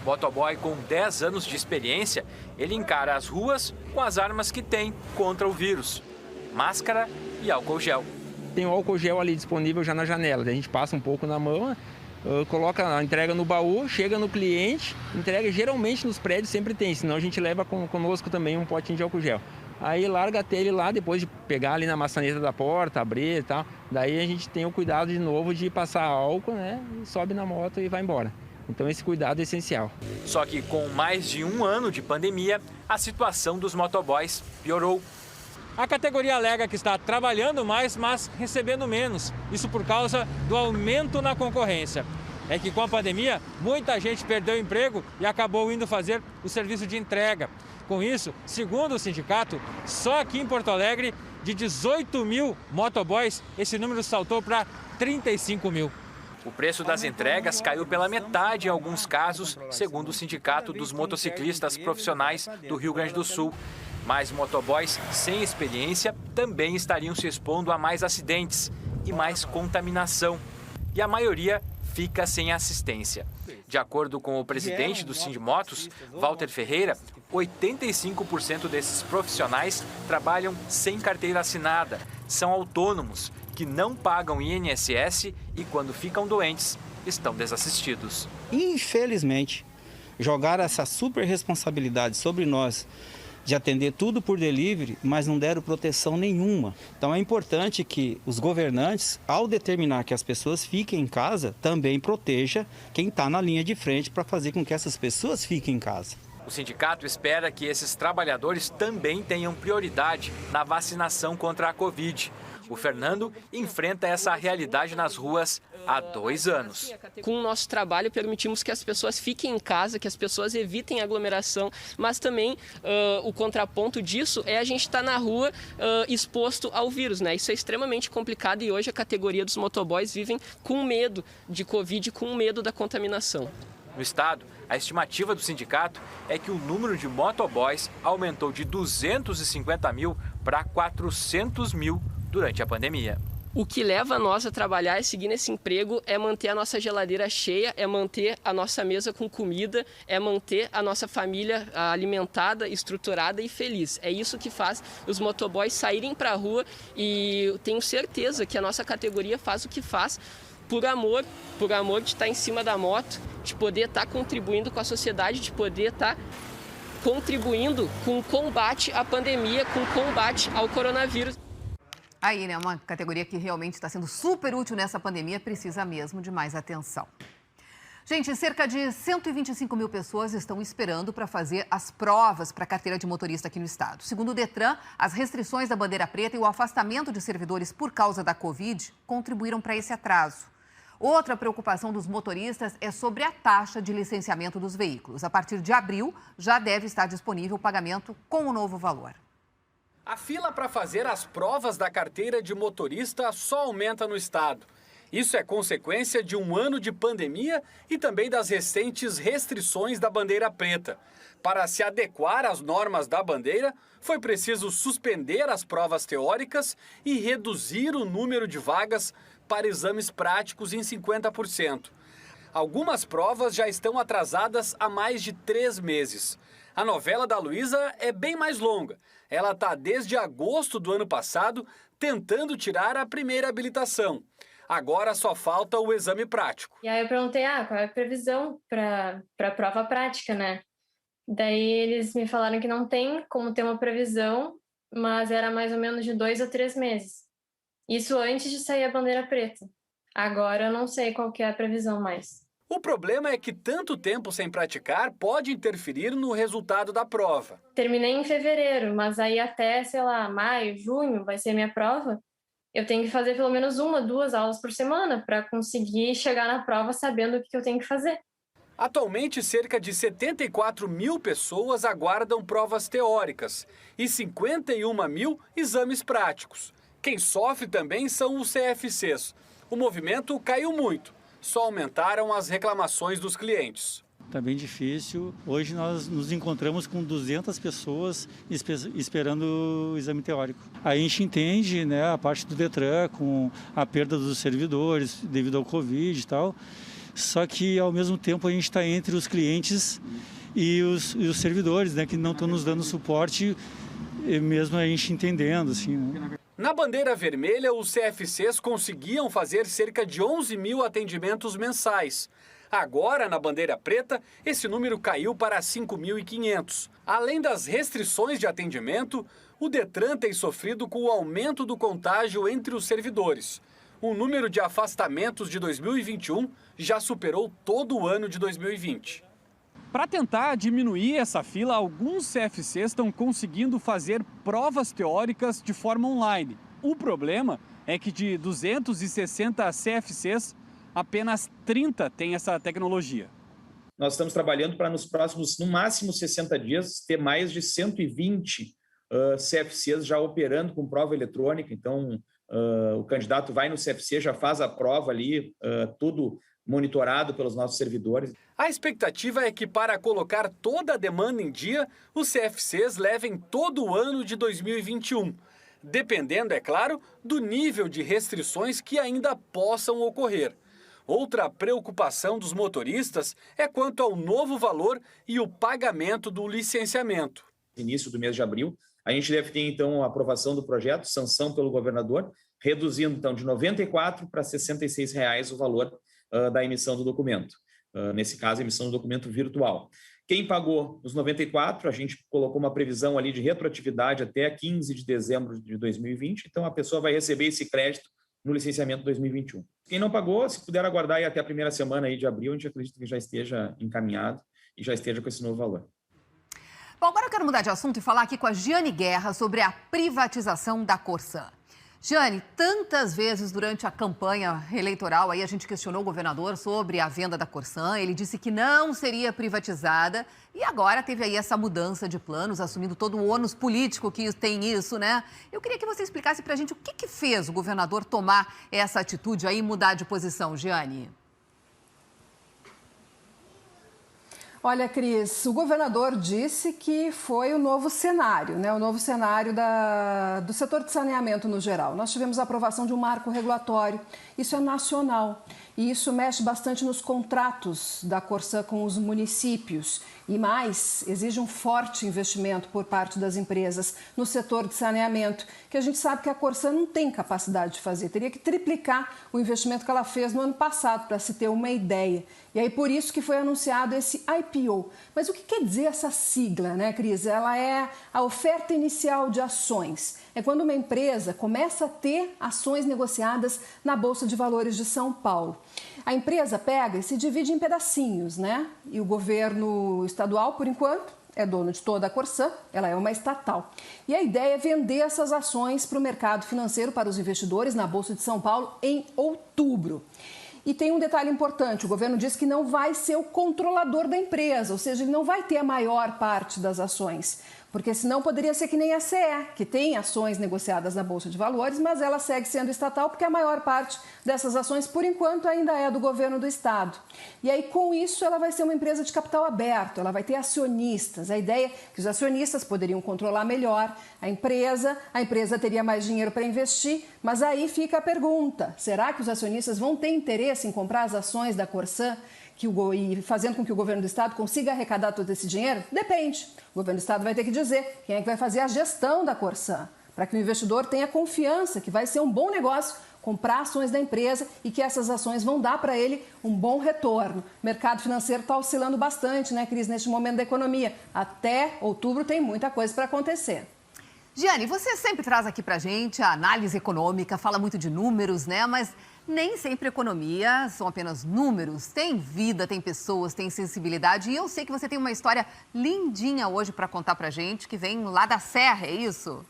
Motoboy com 10 anos de experiência, ele encara as ruas com as armas que tem contra o vírus. Máscara e álcool gel. Tem o álcool gel ali disponível já na janela. A gente passa um pouco na mão, coloca a entrega no baú, chega no cliente, entrega. Geralmente nos prédios sempre tem, senão a gente leva conosco também um potinho de álcool gel. Aí larga até ele lá, depois de pegar ali na maçaneta da porta, abrir e tal. Daí a gente tem o cuidado de novo de passar álcool, né? Sobe na moto e vai embora. Então esse cuidado é essencial. Só que com mais de 1 ano de pandemia, a situação dos motoboys piorou. A categoria alega que está trabalhando mais, mas recebendo menos. Isso por causa do aumento na concorrência. É que com a pandemia, muita gente perdeu o emprego e acabou indo fazer o serviço de entrega. Com isso, segundo o sindicato, só aqui em Porto Alegre, de 18 mil motoboys, esse número saltou para 35 mil. O preço das entregas caiu pela metade em alguns casos, segundo o Sindicato dos Motociclistas Profissionais do Rio Grande do Sul. Mas motoboys sem experiência também estariam se expondo a mais acidentes e mais contaminação. E a maioria fica sem assistência. De acordo com o presidente do Sindimotos, Walter Ferreira, 85% desses profissionais trabalham sem carteira assinada, são autônomos, que não pagam INSS e, quando ficam doentes, estão desassistidos. Infelizmente, jogaram essa super responsabilidade sobre nós de atender tudo por delivery, mas não deram proteção nenhuma. Então é importante que os governantes, ao determinar que as pessoas fiquem em casa, também proteja quem está na linha de frente para fazer com que essas pessoas fiquem em casa. O sindicato espera que esses trabalhadores também tenham prioridade na vacinação contra a Covid. O Fernando enfrenta essa realidade nas ruas há 2 anos. Com o nosso trabalho, permitimos que as pessoas fiquem em casa, que as pessoas evitem aglomeração, mas também o contraponto disso é a gente estar na rua exposto ao vírus, né? Isso é extremamente complicado e hoje a categoria dos motoboys vivem com medo de Covid, com medo da contaminação. No estado, a estimativa do sindicato é que o número de motoboys aumentou de 250 mil para 400 mil durante a pandemia. O que leva nós a trabalhar e seguir nesse emprego é manter a nossa geladeira cheia, é manter a nossa mesa com comida, é manter a nossa família alimentada, estruturada e feliz. É isso que faz os motoboys saírem para a rua e eu tenho certeza que a nossa categoria faz o que faz por amor de estar em cima da moto, de poder estar contribuindo com a sociedade, de poder estar contribuindo com o combate à pandemia, com o combate ao coronavírus. Aí, né, uma categoria que realmente está sendo super útil nessa pandemia, precisa mesmo de mais atenção. Gente, cerca de 125 mil pessoas estão esperando para fazer as provas para a carteira de motorista aqui no estado. Segundo o Detran, as restrições da bandeira preta e o afastamento de servidores por causa da Covid contribuíram para esse atraso. Outra preocupação dos motoristas é sobre a taxa de licenciamento dos veículos. A partir de abril, já deve estar disponível o pagamento com o novo valor. A fila para fazer as provas da carteira de motorista só aumenta no estado. Isso é consequência de um ano de pandemia e também das recentes restrições da bandeira preta. Para se adequar às normas da bandeira, foi preciso suspender as provas teóricas e reduzir o número de vagas para exames práticos em 50%. Algumas provas já estão atrasadas há mais de 3 meses. A novela da Luísa é bem mais longa. Ela está desde agosto do ano passado tentando tirar a primeira habilitação. Agora só falta o exame prático. E aí eu perguntei, qual é a previsão para a prova prática, né? Daí eles me falaram que não tem como ter uma previsão, mas era mais ou menos de 2 a 3 meses. Isso antes de sair a bandeira preta. Agora eu não sei qual que é a previsão mais. O problema é que tanto tempo sem praticar pode interferir no resultado da prova. Terminei em fevereiro, mas aí até, maio, junho vai ser minha prova. Eu tenho que fazer pelo menos 1 ou 2 aulas por semana para conseguir chegar na prova sabendo o que eu tenho que fazer. Atualmente, cerca de 74 mil pessoas aguardam provas teóricas e 51 mil exames práticos. Quem sofre também são os CFCs. O movimento caiu muito. Só aumentaram as reclamações dos clientes. Está bem difícil. Hoje nós nos encontramos com 200 pessoas esperando o exame teórico. Aí a gente entende, né, a parte do Detran com a perda dos servidores devido ao Covid e tal. Só que, ao mesmo tempo, a gente está entre os clientes e os servidores, né, que não estão nos dando suporte, mesmo a gente entendendo, assim, né? Na bandeira vermelha, os CFCs conseguiam fazer cerca de 11 mil atendimentos mensais. Agora, na bandeira preta, esse número caiu para 5.500. Além das restrições de atendimento, o Detran tem sofrido com o aumento do contágio entre os servidores. O número de afastamentos de 2021 já superou todo o ano de 2020. Para tentar diminuir essa fila, alguns CFCs estão conseguindo fazer provas teóricas de forma online. O problema é que de 260 CFCs, apenas 30 têm essa tecnologia. Nós estamos trabalhando para nos próximos, no máximo 60 dias, ter mais de 120 CFCs já operando com prova eletrônica. Então, o candidato vai no CFC, já faz a prova ali, tudo monitorado pelos nossos servidores. A expectativa é que, para colocar toda a demanda em dia, os CFCs levem todo o ano de 2021, dependendo, é claro, do nível de restrições que ainda possam ocorrer. Outra preocupação dos motoristas é quanto ao novo valor e o pagamento do licenciamento. Início do mês de abril, a gente deve ter, então, a aprovação do projeto, sanção pelo governador, reduzindo, então, de R$ 94 para R$ 66 reais o valor da emissão do documento. Nesse caso, a emissão do documento virtual. Quem pagou os 94, a gente colocou uma previsão ali de retroatividade até 15 de dezembro de 2020, então a pessoa vai receber esse crédito no licenciamento 2021. Quem não pagou, se puder aguardar aí até a primeira semana aí de abril, a gente acredita que já esteja encaminhado e já esteja com esse novo valor. Bom, agora eu quero mudar de assunto e falar aqui com a Giane Guerra sobre a privatização da Corsã. Giane, tantas vezes durante a campanha eleitoral aí a gente questionou o governador sobre a venda da Corsã. Ele disse que não seria privatizada e agora teve aí essa mudança de planos, assumindo todo o ônus político que tem isso, né? Eu queria que você explicasse pra gente o que fez o governador tomar essa atitude aí e mudar de posição, Giane. Olha, Cris, o governador disse que foi o novo cenário, né? O novo cenário do setor de saneamento no geral. Nós tivemos a aprovação de um marco regulatório, isso é nacional e isso mexe bastante nos contratos da Corsã com os municípios. E mais, exige um forte investimento por parte das empresas no setor de saneamento, que a gente sabe que a Corsã não tem capacidade de fazer. Teria que triplicar o investimento que ela fez no ano passado, para se ter uma ideia. E aí, por isso que foi anunciado esse IPO. Mas o que quer dizer essa sigla, né, Cris? Ela é a oferta inicial de ações. É quando uma empresa começa a ter ações negociadas na Bolsa de Valores de São Paulo. A empresa pega e se divide em pedacinhos, né? E o governo estadual, por enquanto, é dono de toda a Corsã, ela é uma estatal. E a ideia é vender essas ações para o mercado financeiro, para os investidores na Bolsa de São Paulo em outubro. E tem um detalhe importante, o governo diz que não vai ser o controlador da empresa, ou seja, ele não vai ter a maior parte das ações. Porque senão poderia ser que nem a CE, que tem ações negociadas na Bolsa de Valores, mas ela segue sendo estatal porque a maior parte dessas ações, por enquanto, ainda é do governo do estado. E aí, com isso, ela vai ser uma empresa de capital aberto, ela vai ter acionistas. A ideia é que os acionistas poderiam controlar melhor a empresa teria mais dinheiro para investir, mas aí fica a pergunta, será que os acionistas vão ter interesse em comprar as ações da Corsã? E fazendo com que o governo do estado consiga arrecadar todo esse dinheiro? Depende. O governo do estado vai ter que dizer quem é que vai fazer a gestão da Corsã, para que o investidor tenha confiança que vai ser um bom negócio comprar ações da empresa e que essas ações vão dar para ele um bom retorno. O mercado financeiro está oscilando bastante, né, Cris, neste momento da economia. Até outubro tem muita coisa para acontecer. Giane, você sempre traz aqui para a gente a análise econômica, fala muito de números, né? Mas nem sempre economia são apenas números. Tem vida, tem pessoas, tem sensibilidade. E eu sei que você tem uma história lindinha hoje para contar para a gente, que vem lá da Serra, é isso?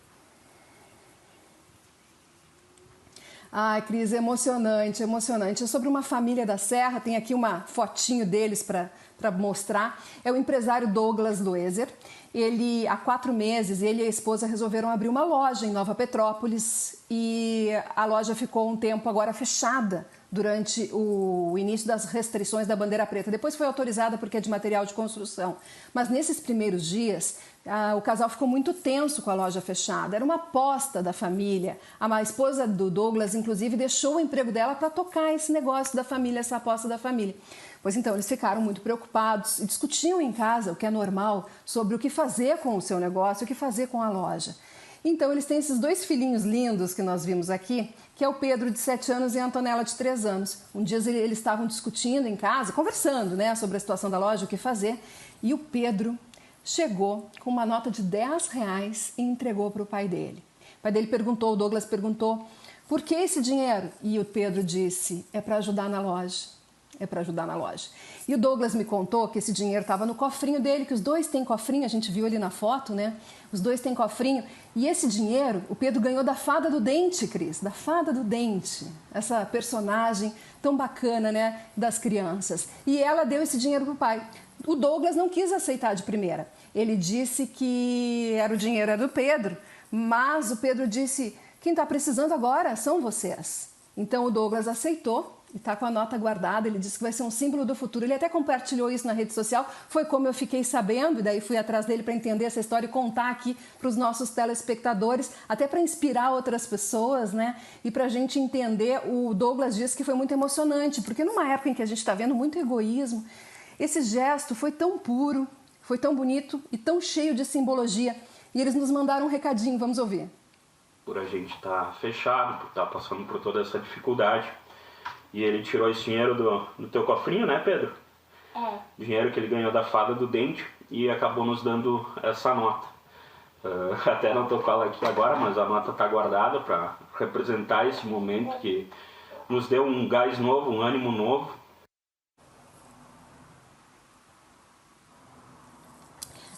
Ai, Cris, emocionante, emocionante. É sobre uma família da Serra, tem aqui uma fotinho deles para mostrar. É o empresário Douglas Loeser. Ele, há 4 meses, ele e a esposa resolveram abrir uma loja em Nova Petrópolis e a loja ficou um tempo agora fechada durante o início das restrições da bandeira preta. Depois foi autorizada porque é de material de construção. Mas nesses primeiros dias, o casal ficou muito tenso com a loja fechada. Era uma aposta da família. A esposa do Douglas, inclusive, deixou o emprego dela para tocar esse negócio da família, essa aposta da família. Pois então, eles ficaram muito preocupados e discutiam em casa, o que é normal, sobre o que fazer com o seu negócio, o que fazer com a loja. Então, eles têm esses 2 filhinhos lindos que nós vimos aqui, que é o Pedro, de 7 anos, e a Antonella, de 3 anos. Um dia eles estavam discutindo em casa, conversando, né, sobre a situação da loja, o que fazer, e o Pedro chegou com uma nota de R$10 e entregou para o pai dele. O pai dele perguntou, o Douglas perguntou, por que esse dinheiro? E o Pedro disse, é para ajudar na loja. É para ajudar na loja. E o Douglas me contou que esse dinheiro estava no cofrinho dele, que os 2 têm cofrinho, a gente viu ali na foto, né? Os 2 têm cofrinho. E esse dinheiro, o Pedro ganhou da Fada do Dente, Cris, da Fada do Dente. Essa personagem tão bacana, né, das crianças. E ela deu esse dinheiro para o pai. O Douglas não quis aceitar de primeira. Ele disse que o dinheiro era do Pedro, mas o Pedro disse, quem está precisando agora são vocês. Então o Douglas aceitou E está com a nota guardada, ele disse que vai ser um símbolo do futuro. Ele até compartilhou isso na rede social, foi como eu fiquei sabendo, e daí fui atrás dele para entender essa história e contar aqui para os nossos telespectadores, até para inspirar outras pessoas, né? E para a gente entender, o Douglas disse que foi muito emocionante, porque numa época em que a gente está vendo muito egoísmo, esse gesto foi tão puro, foi tão bonito e tão cheio de simbologia. E eles nos mandaram um recadinho, vamos ouvir. Por a gente estar fechado, por estar passando por toda essa dificuldade. E ele tirou esse dinheiro do teu cofrinho, né, Pedro? É. Dinheiro que ele ganhou da fada do dente e acabou nos dando essa nota. Até não tô com ela aqui agora, mas a nota está guardada para representar esse momento que nos deu um gás novo, um ânimo novo.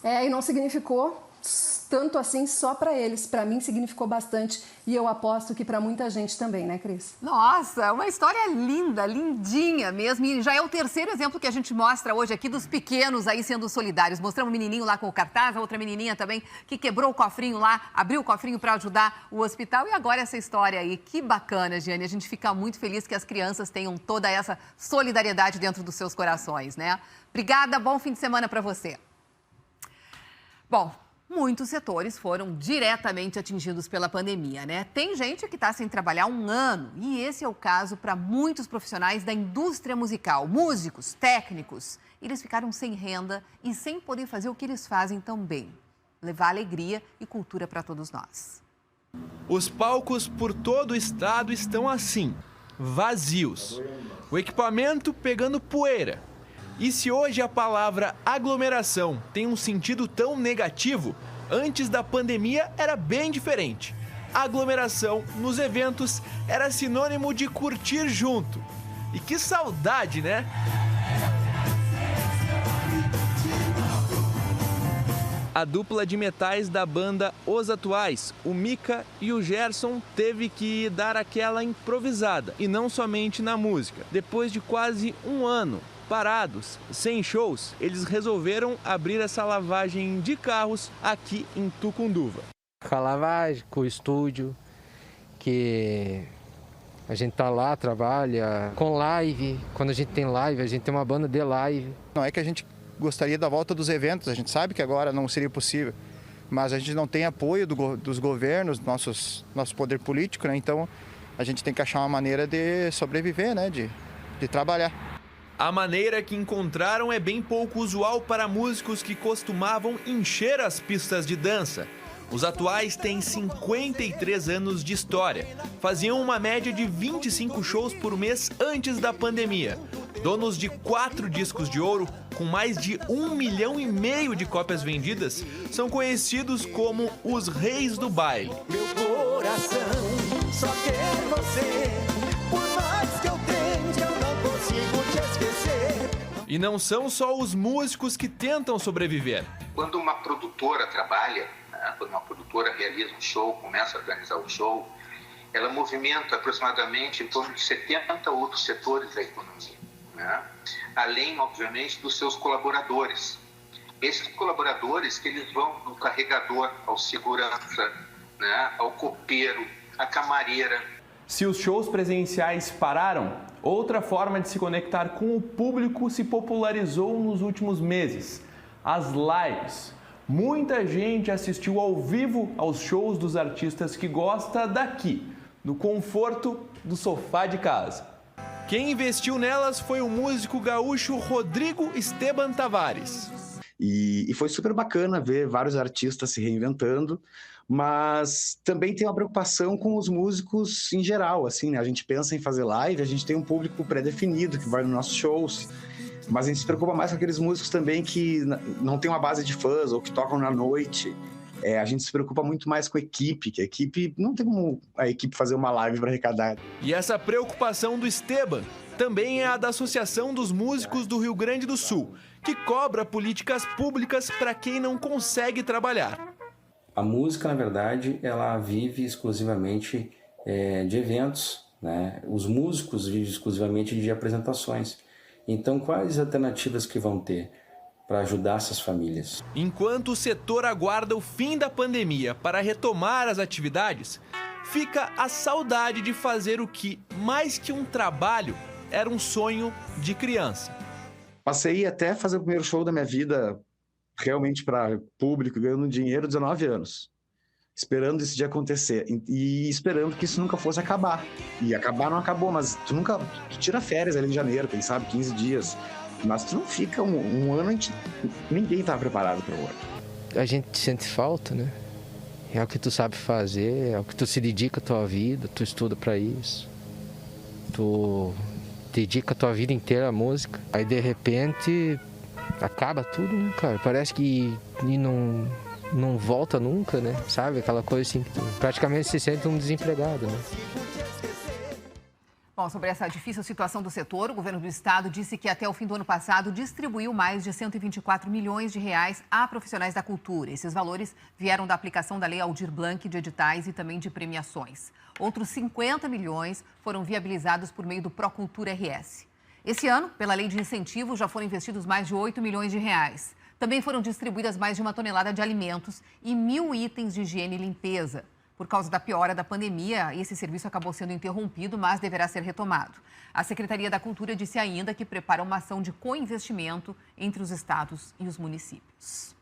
E não significou tanto assim só para eles. Para mim significou bastante e eu aposto que para muita gente também, né, Cris? Nossa, uma história linda, lindinha mesmo. E já é o terceiro exemplo que a gente mostra hoje aqui dos pequenos aí sendo solidários. Mostramos um menininho lá com o cartaz, a outra menininha também que quebrou o cofrinho lá, abriu o cofrinho para ajudar o hospital. E agora essa história aí. Que bacana, Giane. A gente fica muito feliz que as crianças tenham toda essa solidariedade dentro dos seus corações, né? Obrigada, bom fim de semana para você. Bom, muitos setores foram diretamente atingidos pela pandemia, né? Tem gente que está sem trabalhar 1 ano e esse é o caso para muitos profissionais da indústria musical, músicos, técnicos. Eles ficaram sem renda e sem poder fazer o que eles fazem tão bem, levar alegria e cultura para todos nós. Os palcos por todo o estado estão assim, vazios. O equipamento pegando poeira. E se hoje a palavra aglomeração tem um sentido tão negativo, antes da pandemia era bem diferente. Aglomeração nos eventos era sinônimo de curtir junto. E que saudade, né? A dupla de metais da banda Os Atuais, o Mika e o Gerson, teve que dar aquela improvisada, e não somente na música. Depois de quase 1 ano parados, sem shows, eles resolveram abrir essa lavagem de carros aqui em Tucunduva. Com a lavagem, com o estúdio, que a gente tá lá, trabalha, com live, quando a gente tem live, a gente tem uma banda de live. Não é que a gente gostaria da volta dos eventos, a gente sabe que agora não seria possível, mas a gente não tem apoio dos governos, nosso poder político, né? Então a gente tem que achar uma maneira de sobreviver, né? De trabalhar. A maneira que encontraram é bem pouco usual para músicos que costumavam encher as pistas de dança. Os Atuais têm 53 anos de história. Faziam uma média de 25 shows por mês antes da pandemia. Donos de 4 discos de ouro, com mais de 1,5 milhão de cópias vendidas, são conhecidos como os Reis do Baile. Meu coração só quer você, por mais que eu tente, eu não consigo te esquecer. E não são só os músicos que tentam sobreviver. Quando uma produtora trabalha, quando uma produtora realiza um show, começa a organizar o show, ela movimenta aproximadamente em torno de 70 outros setores da economia, né? Além, obviamente, dos seus colaboradores. Esses colaboradores que eles vão do carregador ao segurança, né? Ao copeiro, à camareira. Se os shows presenciais pararam, outra forma de se conectar com o público se popularizou nos últimos meses: as lives. Muita gente assistiu ao vivo aos shows dos artistas que gosta daqui, no conforto do sofá de casa. Quem investiu nelas foi o músico gaúcho Rodrigo Esteban Tavares. E foi super bacana ver vários artistas se reinventando, mas também tem uma preocupação com os músicos em geral, assim, né? A gente pensa em fazer live, a gente tem um público pré-definido que vai nos nossos shows, mas a gente se preocupa mais com aqueles músicos também que não tem uma base de fãs ou que tocam na noite. A gente se preocupa muito mais com a equipe, que a equipe não tem como a equipe fazer uma live para arrecadar. E essa preocupação do Esteban também é a da Associação dos Músicos do Rio Grande do Sul, que cobra políticas públicas para quem não consegue trabalhar. A música, na verdade, ela vive exclusivamente de eventos, né? Os músicos vivem exclusivamente de apresentações. Então, quais alternativas que vão ter para ajudar essas famílias? Enquanto o setor aguarda o fim da pandemia para retomar as atividades, fica a saudade de fazer o que, mais que um trabalho, era um sonho de criança. Passei até fazer o primeiro show da minha vida, realmente para público, ganhando dinheiro, 19 anos. Esperando esse dia acontecer e esperando que isso nunca fosse acabar. E acabar não acabou, mas tu tira férias ali em janeiro, quem sabe, 15 dias. Mas tu não fica um ano, ninguém estava preparado para o outro. A gente sente falta, né? É o que tu sabe fazer, é o que tu se dedica a tua vida, tu estuda para isso. Tu dedica a tua vida inteira à música. Aí, de repente, acaba tudo, né, cara? Parece que não volta nunca, né? Sabe? Aquela coisa assim que tu praticamente se sente um desempregado, né? Bom, sobre essa difícil situação do setor, o governo do estado disse que até o fim do ano passado distribuiu mais de 124 milhões de reais a profissionais da cultura. Esses valores vieram da aplicação da Lei Aldir Blanc de editais e também de premiações. Outros 50 milhões foram viabilizados por meio do Procultura RS. Esse ano, pela Lei de Incentivo, já foram investidos mais de 8 milhões de reais. Também foram distribuídas mais de 1 tonelada de alimentos e 1.000 itens de higiene e limpeza. Por causa da piora da pandemia, esse serviço acabou sendo interrompido, mas deverá ser retomado. A Secretaria da Cultura disse ainda que prepara uma ação de co-investimento entre os estados e os municípios.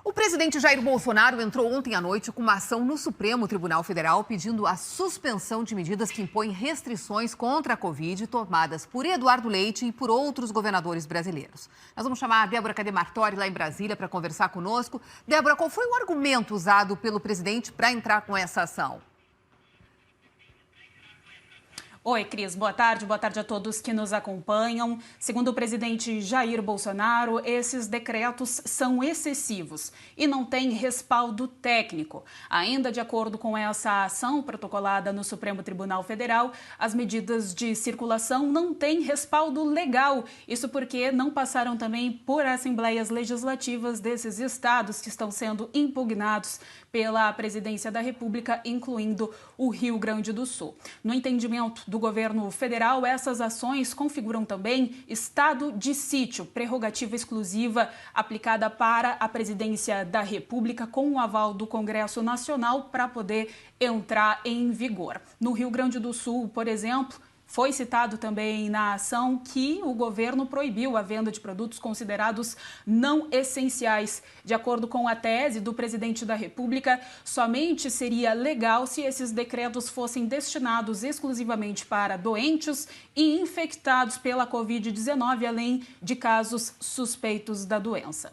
O presidente Jair Bolsonaro entrou ontem à noite com uma ação no Supremo Tribunal Federal pedindo a suspensão de medidas que impõem restrições contra a Covid tomadas por Eduardo Leite e por outros governadores brasileiros. Nós vamos chamar a Débora Cademartori lá em Brasília para conversar conosco. Débora, qual foi o argumento usado pelo presidente para entrar com essa ação? Oi, Cris. Boa tarde a todos que nos acompanham. Segundo o presidente Jair Bolsonaro, esses decretos são excessivos e não têm respaldo técnico. Ainda de acordo com essa ação protocolada no Supremo Tribunal Federal, as medidas de circulação não têm respaldo legal. Isso porque não passaram também por assembleias legislativas desses estados que estão sendo impugnados pela Presidência da República, incluindo o Rio Grande do Sul. No entendimento do governo federal, essas ações configuram também estado de sítio, prerrogativa exclusiva aplicada para a Presidência da República com o aval do Congresso Nacional para poder entrar em vigor. No Rio Grande do Sul, por exemplo, foi citado também na ação que o governo proibiu a venda de produtos considerados não essenciais. De acordo com a tese do presidente da República, somente seria legal se esses decretos fossem destinados exclusivamente para doentes e infectados pela Covid-19, além de casos suspeitos da doença.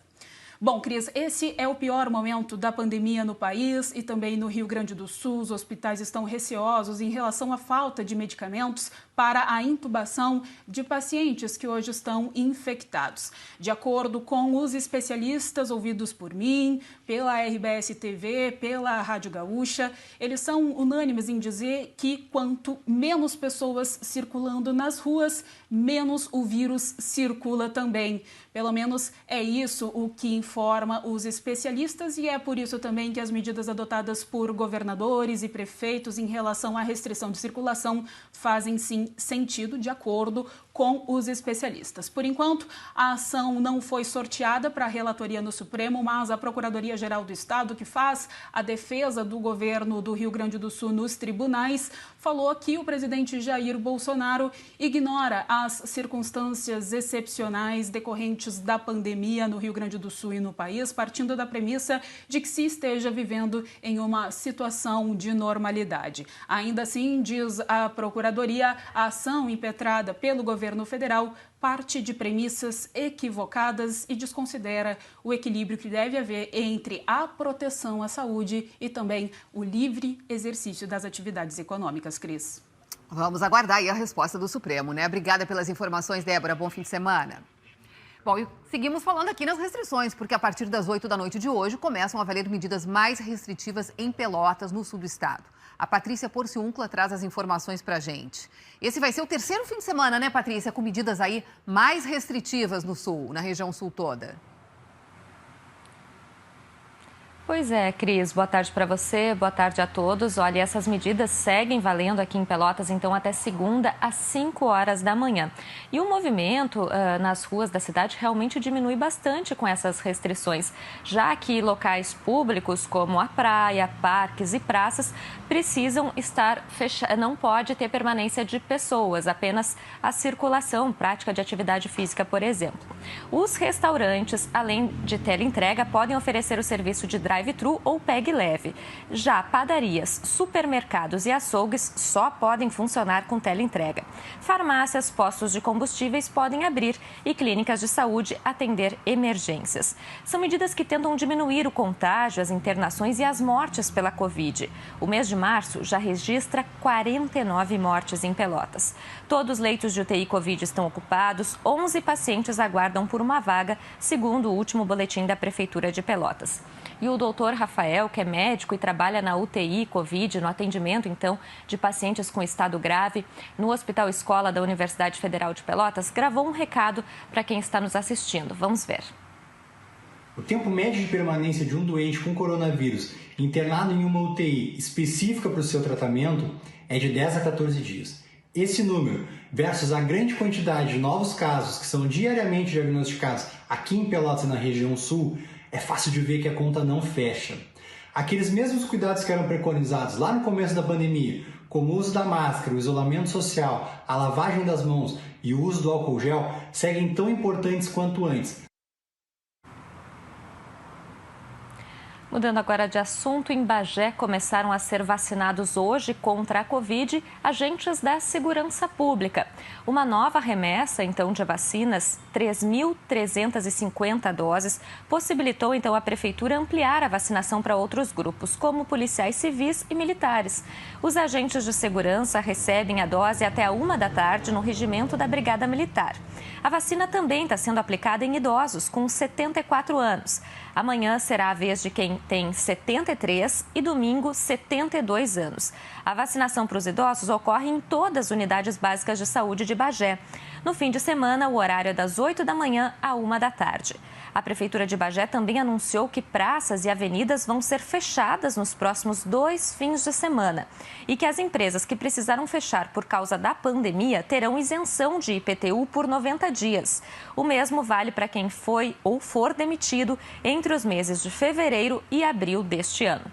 Bom, Cris, esse é o pior momento da pandemia no país e também no Rio Grande do Sul. Os hospitais estão receosos em relação à falta de medicamentos para a intubação de pacientes que hoje estão infectados. De acordo com os especialistas ouvidos por mim, pela RBS TV, pela Rádio Gaúcha, eles são unânimes em dizer que quanto menos pessoas circulando nas ruas, menos o vírus circula também. Pelo menos é isso o que informa os especialistas e é por isso também que as medidas adotadas por governadores e prefeitos em relação à restrição de circulação fazem sim sentido, de acordo com os especialistas. Por enquanto, a ação não foi sorteada para a relatoria no Supremo, mas a Procuradoria-Geral do Estado, que faz a defesa do governo do Rio Grande do Sul nos tribunais, falou que o presidente Jair Bolsonaro ignora as circunstâncias excepcionais decorrentes da pandemia no Rio Grande do Sul e no país, partindo da premissa de que se esteja vivendo em uma situação de normalidade. Ainda assim, diz a Procuradoria, a ação impetrada pelo governo federal parte de premissas equivocadas e desconsidera o equilíbrio que deve haver entre a proteção à saúde e também o livre exercício das atividades econômicas, Cris. Vamos aguardar aí a resposta do Supremo, né? Obrigada pelas informações, Débora. Bom fim de semana. Bom, e seguimos falando aqui nas restrições, porque a partir das 8 da noite de hoje começam a valer medidas mais restritivas em Pelotas, no sul do estado. A Patrícia Porciúncula traz as informações pra gente. Esse vai ser o terceiro fim de semana, né, Patrícia? Com medidas aí mais restritivas no sul, na região sul toda. Pois é, Cris, boa tarde para você, boa tarde a todos. Olha, essas medidas seguem valendo aqui em Pelotas, então até segunda às 5 horas da manhã. E o movimento nas ruas da cidade realmente diminui bastante com essas restrições, já que locais públicos como a praia, parques e praças precisam estar fechados, não pode ter permanência de pessoas, apenas a circulação, prática de atividade física, por exemplo. Os restaurantes, além de teleentrega, podem oferecer o serviço de drive-thru ou pegue leve. Já padarias, supermercados e açougues só podem funcionar com teleentrega. Farmácias, postos de combustíveis podem abrir e clínicas de saúde atender emergências. São medidas que tentam diminuir o contágio, as internações e as mortes pela Covid. O mês de março já registra 49 mortes em Pelotas. Todos os leitos de UTI Covid estão ocupados, 11 pacientes aguardam por uma vaga, segundo o último boletim da Prefeitura de Pelotas. E o doutor Rafael, que é médico e trabalha na UTI Covid, no atendimento, então, de pacientes com estado grave, no Hospital Escola da Universidade Federal de Pelotas, gravou um recado para quem está nos assistindo. Vamos ver. O tempo médio de permanência de um doente com coronavírus internado em uma UTI específica para o seu tratamento é de 10 a 14 dias. Esse número, versus a grande quantidade de novos casos que são diariamente diagnosticados aqui em Pelotas e na região sul, é fácil de ver que a conta não fecha. Aqueles mesmos cuidados que eram preconizados lá no começo da pandemia, como o uso da máscara, o isolamento social, a lavagem das mãos e o uso do álcool gel, seguem tão importantes quanto antes. Mudando agora de assunto, em Bagé começaram a ser vacinados hoje contra a Covid agentes da segurança pública. Uma nova remessa, então, de vacinas, 3.350 doses, possibilitou, então, a Prefeitura ampliar a vacinação para outros grupos, como policiais civis e militares. Os agentes de segurança recebem a dose até a 1 da tarde no regimento da Brigada Militar. A vacina também está sendo aplicada em idosos com 74 anos. Amanhã será a vez de quem tem 73 e domingo 72 anos. A vacinação para os idosos ocorre em todas as unidades básicas de saúde de Bagé. No fim de semana, o horário é das 8 da manhã à 1 da tarde. A Prefeitura de Bagé também anunciou que praças e avenidas vão ser fechadas nos próximos 2 fins de semana e que as empresas que precisaram fechar por causa da pandemia terão isenção de IPTU por 90 dias. O mesmo vale para quem foi ou for demitido entre os meses de fevereiro e abril deste ano.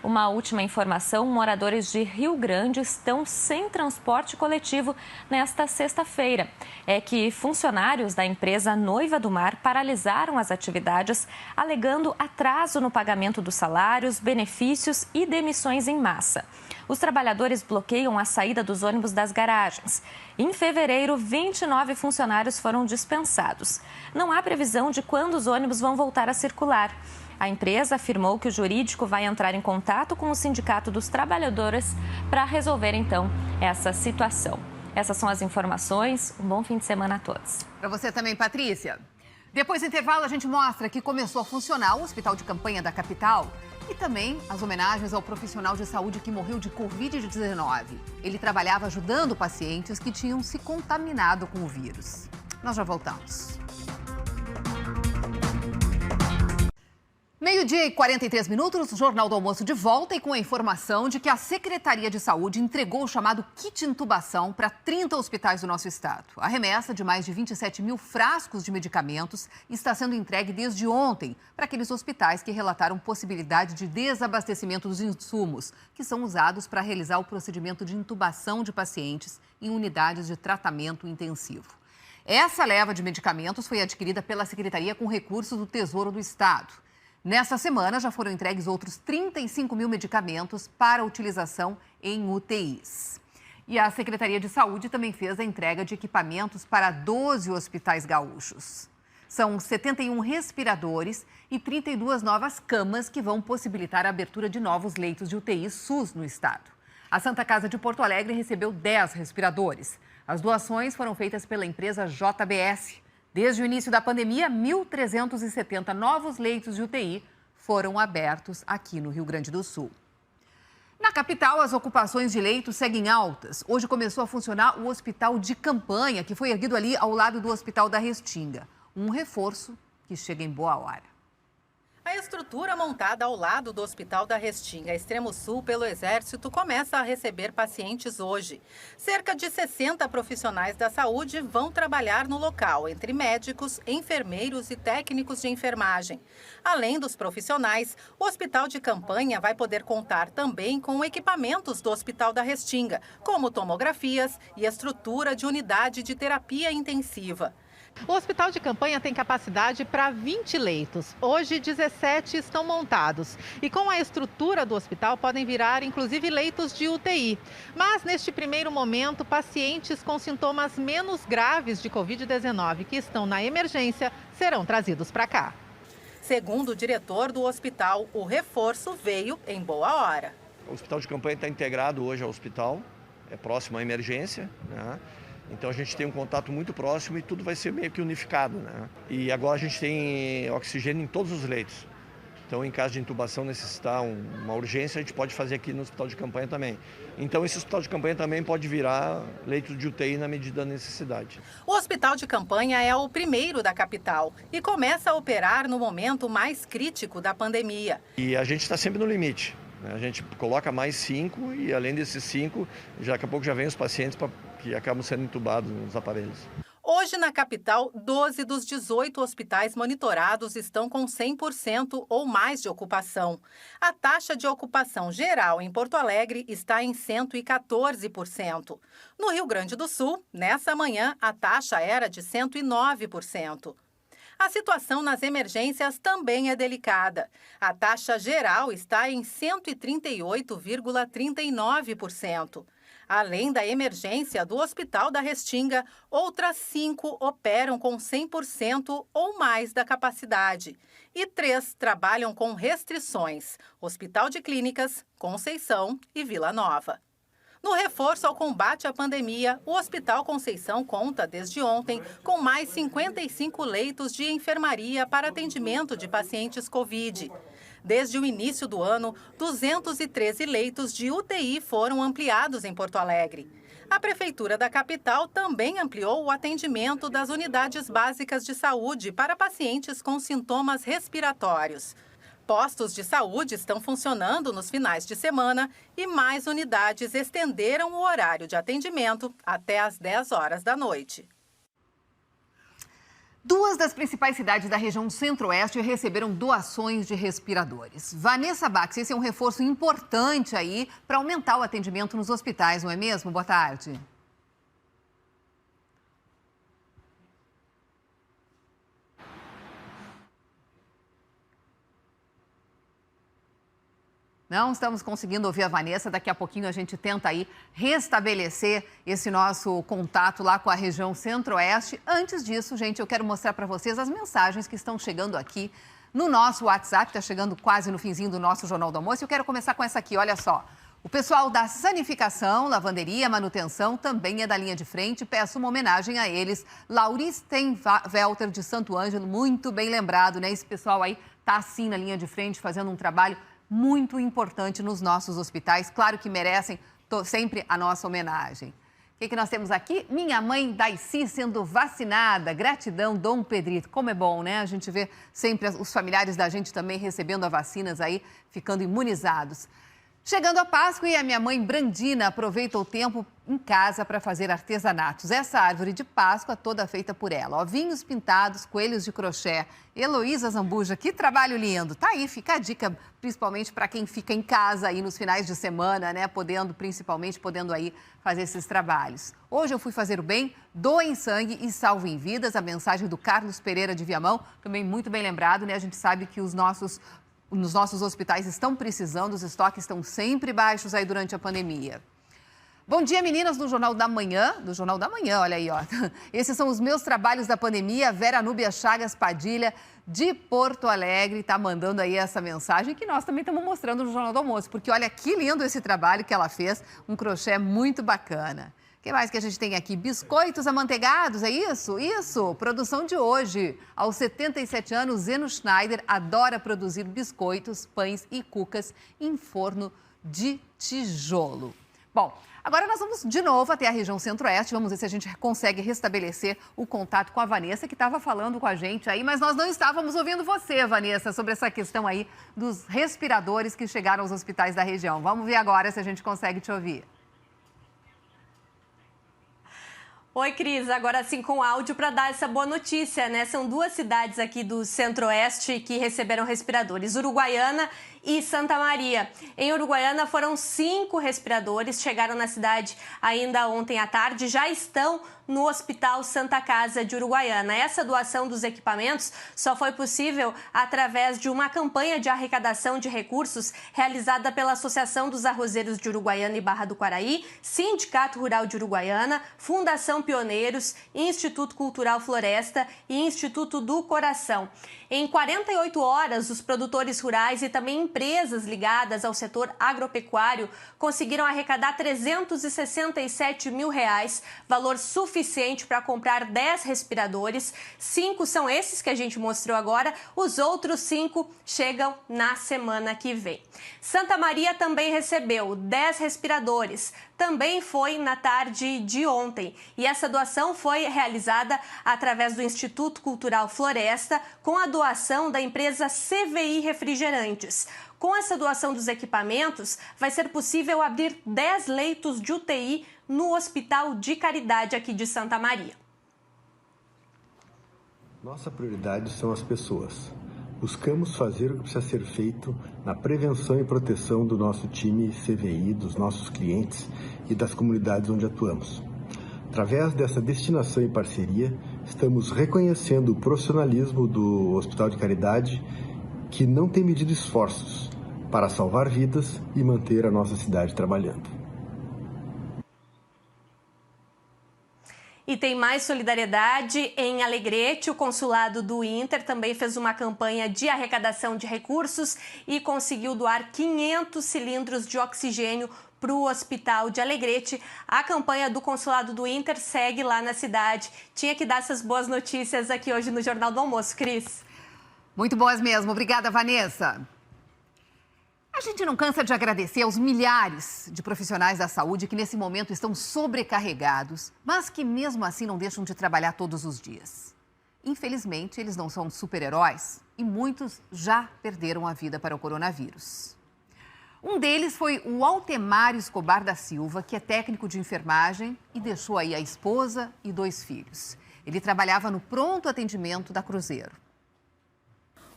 Uma última informação, moradores de Rio Grande estão sem transporte coletivo nesta sexta-feira. É que funcionários da empresa Noiva do Mar paralisaram as atividades, alegando atraso no pagamento dos salários, benefícios e demissões em massa. Os trabalhadores bloqueiam a saída dos ônibus das garagens. Em fevereiro, 29 funcionários foram dispensados. Não há previsão de quando os ônibus vão voltar a circular. A empresa afirmou que o jurídico vai entrar em contato com o Sindicato dos Trabalhadores para resolver, então, essa situação. Essas são as informações. Um bom fim de semana a todos. Para você também, Patrícia. Depois do intervalo, a gente mostra que começou a funcionar o hospital de campanha da capital e também as homenagens ao profissional de saúde que morreu de Covid-19. Ele trabalhava ajudando pacientes que tinham se contaminado com o vírus. Nós já voltamos. 12h e 43 minutos, Jornal do Almoço de volta e com a informação de que a Secretaria de Saúde entregou o chamado kit intubação para 30 hospitais do nosso estado. A remessa de mais de 27 mil frascos de medicamentos está sendo entregue desde ontem para aqueles hospitais que relataram possibilidade de desabastecimento dos insumos que são usados para realizar o procedimento de intubação de pacientes em unidades de tratamento intensivo. Essa leva de medicamentos foi adquirida pela Secretaria com recursos do Tesouro do Estado. Nesta semana, já foram entregues outros 35 mil medicamentos para utilização em UTIs. E a Secretaria de Saúde também fez a entrega de equipamentos para 12 hospitais gaúchos. São 71 respiradores e 32 novas camas que vão possibilitar a abertura de novos leitos de UTI SUS no estado. A Santa Casa de Porto Alegre recebeu 10 respiradores. As doações foram feitas pela empresa JBS. Desde o início da pandemia, 1.370 novos leitos de UTI foram abertos aqui no Rio Grande do Sul. Na capital, as ocupações de leitos seguem altas. Hoje começou a funcionar o hospital de campanha, que foi erguido ali ao lado do Hospital da Restinga. Um reforço que chega em boa hora. A A estrutura montada ao lado do Hospital da Restinga, Extremo Sul, pelo Exército, começa a receber pacientes hoje. Cerca de 60 profissionais da saúde vão trabalhar no local, entre médicos, enfermeiros e técnicos de enfermagem. Além dos profissionais, o hospital de campanha vai poder contar também com equipamentos do Hospital da Restinga, como tomografias e estrutura de unidade de terapia intensiva. O hospital de campanha tem capacidade para 20 leitos. Hoje, 17 estão montados. E com a estrutura do hospital, podem virar, inclusive, leitos de UTI. Mas, neste primeiro momento, pacientes com sintomas menos graves de Covid-19 que estão na emergência serão trazidos para cá. Segundo o diretor do hospital, o reforço veio em boa hora. O hospital de campanha está integrado hoje ao hospital, é próximo à emergência, né? Então a gente tem um contato muito próximo e tudo vai ser meio que unificado, né? E agora a gente tem oxigênio em todos os leitos. Então, em caso de intubação necessitar uma urgência, a gente pode fazer aqui no hospital de campanha também. Então, esse hospital de campanha também pode virar leito de UTI na medida da necessidade. O hospital de campanha é o primeiro da capital e começa a operar no momento mais crítico da pandemia. E a gente está sempre no limite, né? A gente coloca mais 5 e, além desses 5, daqui a pouco já vem os pacientes que acabam sendo entubados nos aparelhos. Hoje, na capital, 12 dos 18 hospitais monitorados estão com 100% ou mais de ocupação. A taxa de ocupação geral em Porto Alegre está em 114%. No Rio Grande do Sul, nessa manhã, a taxa era de 109%. A situação nas emergências também é delicada. A taxa geral está em 138,39%. Além da emergência do Hospital da Restinga, outras 5 operam com 100% ou mais da capacidade. E 3 trabalham com restrições: Hospital de Clínicas, Conceição e Vila Nova. No reforço ao combate à pandemia, o Hospital Conceição conta, desde ontem, com mais 55 leitos de enfermaria para atendimento de pacientes Covid. Desde o início do ano, 213 leitos de UTI foram ampliados em Porto Alegre. A Prefeitura da capital também ampliou o atendimento das unidades básicas de saúde para pacientes com sintomas respiratórios. Postos de saúde estão funcionando nos finais de semana e mais unidades estenderam o horário de atendimento até às 10 horas da noite. 2 das principais cidades da região centro-oeste receberam doações de respiradores. Vanessa Bax, esse é um reforço importante aí para aumentar o atendimento nos hospitais, não é mesmo? Boa tarde. Não estamos conseguindo ouvir a Vanessa, daqui a pouquinho a gente tenta aí restabelecer esse nosso contato lá com a região centro-oeste. Antes disso, gente, eu quero mostrar para vocês as mensagens que estão chegando aqui no nosso WhatsApp, está chegando quase no finzinho do nosso Jornal do Almoço. Eu quero começar com essa aqui, olha só. O pessoal da sanificação, lavanderia, manutenção também é da linha de frente. Peço uma homenagem a eles. Lauristen Welter de Santo Ângelo, muito bem lembrado, né? Esse pessoal aí tá assim na linha de frente, fazendo um trabalho muito importante nos nossos hospitais. Claro que merecem sempre a nossa homenagem. O que nós temos aqui? Minha mãe Daici sendo vacinada. Gratidão, Dom Pedrito. Como é bom, né? A gente vê sempre os familiares da gente também recebendo as vacinas aí, ficando imunizados. Chegando a Páscoa e a minha mãe Brandina aproveita o tempo em casa para fazer artesanatos. Essa árvore de Páscoa toda feita por ela. Ovinhos pintados, coelhos de crochê. Heloísa Zambuja, que trabalho lindo. Tá aí, fica a dica, principalmente para quem fica em casa aí nos finais de semana, né? Podendo aí fazer esses trabalhos. Hoje eu fui fazer o bem, doem sangue e salvem vidas. A mensagem do Carlos Pereira de Viamão, também muito bem lembrado, né? A gente sabe que nos nossos hospitais estão precisando, os estoques estão sempre baixos aí durante a pandemia. Bom dia, meninas do Jornal da Manhã, olha aí, ó. Esses são os meus trabalhos da pandemia. Vera Núbia Chagas Padilha, de Porto Alegre, está mandando aí essa mensagem que nós também estamos mostrando no Jornal do Almoço, porque olha que lindo esse trabalho que ela fez, um crochê muito bacana. O que mais que a gente tem aqui? Biscoitos amanteigados, é isso? Isso, produção de hoje. Aos 77 anos, Zeno Schneider adora produzir biscoitos, pães e cucas em forno de tijolo. Bom, Agora nós vamos de novo até a região centro-oeste, vamos ver se a gente consegue restabelecer o contato com a Vanessa, que estava falando com a gente aí, mas nós não estávamos ouvindo você, Vanessa, sobre essa questão aí dos respiradores que chegaram aos hospitais da região. Vamos ver agora se a gente consegue te ouvir. Oi, Cris. Agora sim com áudio para dar essa boa notícia, né? São duas cidades aqui do Centro-Oeste que receberam respiradores, Uruguaiana e Santa Maria. Em Uruguaiana foram 5 respiradores, chegaram na cidade ainda ontem à tarde, já estão no Hospital Santa Casa de Uruguaiana. Essa doação dos equipamentos só foi possível através de uma campanha de arrecadação de recursos realizada pela Associação dos Arrozeiros de Uruguaiana e Barra do Quaraí, Sindicato Rural de Uruguaiana, Fundação Pioneiros, Instituto Cultural Floresta e Instituto do Coração. Em 48 horas, os produtores rurais e também empresas ligadas ao setor agropecuário conseguiram arrecadar R$367 mil, valor suficiente para comprar 10 respiradores. 5 são esses que a gente mostrou agora, os outros 5 chegam na semana que vem. Santa Maria também recebeu 10 respiradores, também foi na tarde de ontem. E essa doação foi realizada através do Instituto Cultural Floresta, com a doação da empresa CVI Refrigerantes. Com essa doação dos equipamentos, vai ser possível abrir 10 leitos de UTI no Hospital de Caridade aqui de Santa Maria. Nossa prioridade são as pessoas. Buscamos fazer o que precisa ser feito na prevenção e proteção do nosso time CVI, dos nossos clientes e das comunidades onde atuamos. Através dessa destinação e parceria, estamos reconhecendo o profissionalismo do Hospital de Caridade, que não tem medido esforços para salvar vidas e manter a nossa cidade trabalhando. E tem mais solidariedade em Alegrete. O consulado do Inter também fez uma campanha de arrecadação de recursos e conseguiu doar 500 cilindros de oxigênio para o Hospital de Alegrete. A campanha do consulado do Inter segue lá na cidade. Tinha que dar essas boas notícias aqui hoje no Jornal do Almoço, Cris. Muito boas mesmo. Obrigada, Vanessa. A gente não cansa de agradecer aos milhares de profissionais da saúde que nesse momento estão sobrecarregados, mas que mesmo assim não deixam de trabalhar todos os dias. Infelizmente, eles não são super-heróis e muitos já perderam a vida para o coronavírus. Um deles foi o Altemar Escobar da Silva, que é técnico de enfermagem e deixou aí a esposa e 2 filhos. Ele trabalhava no pronto atendimento da Cruzeiro.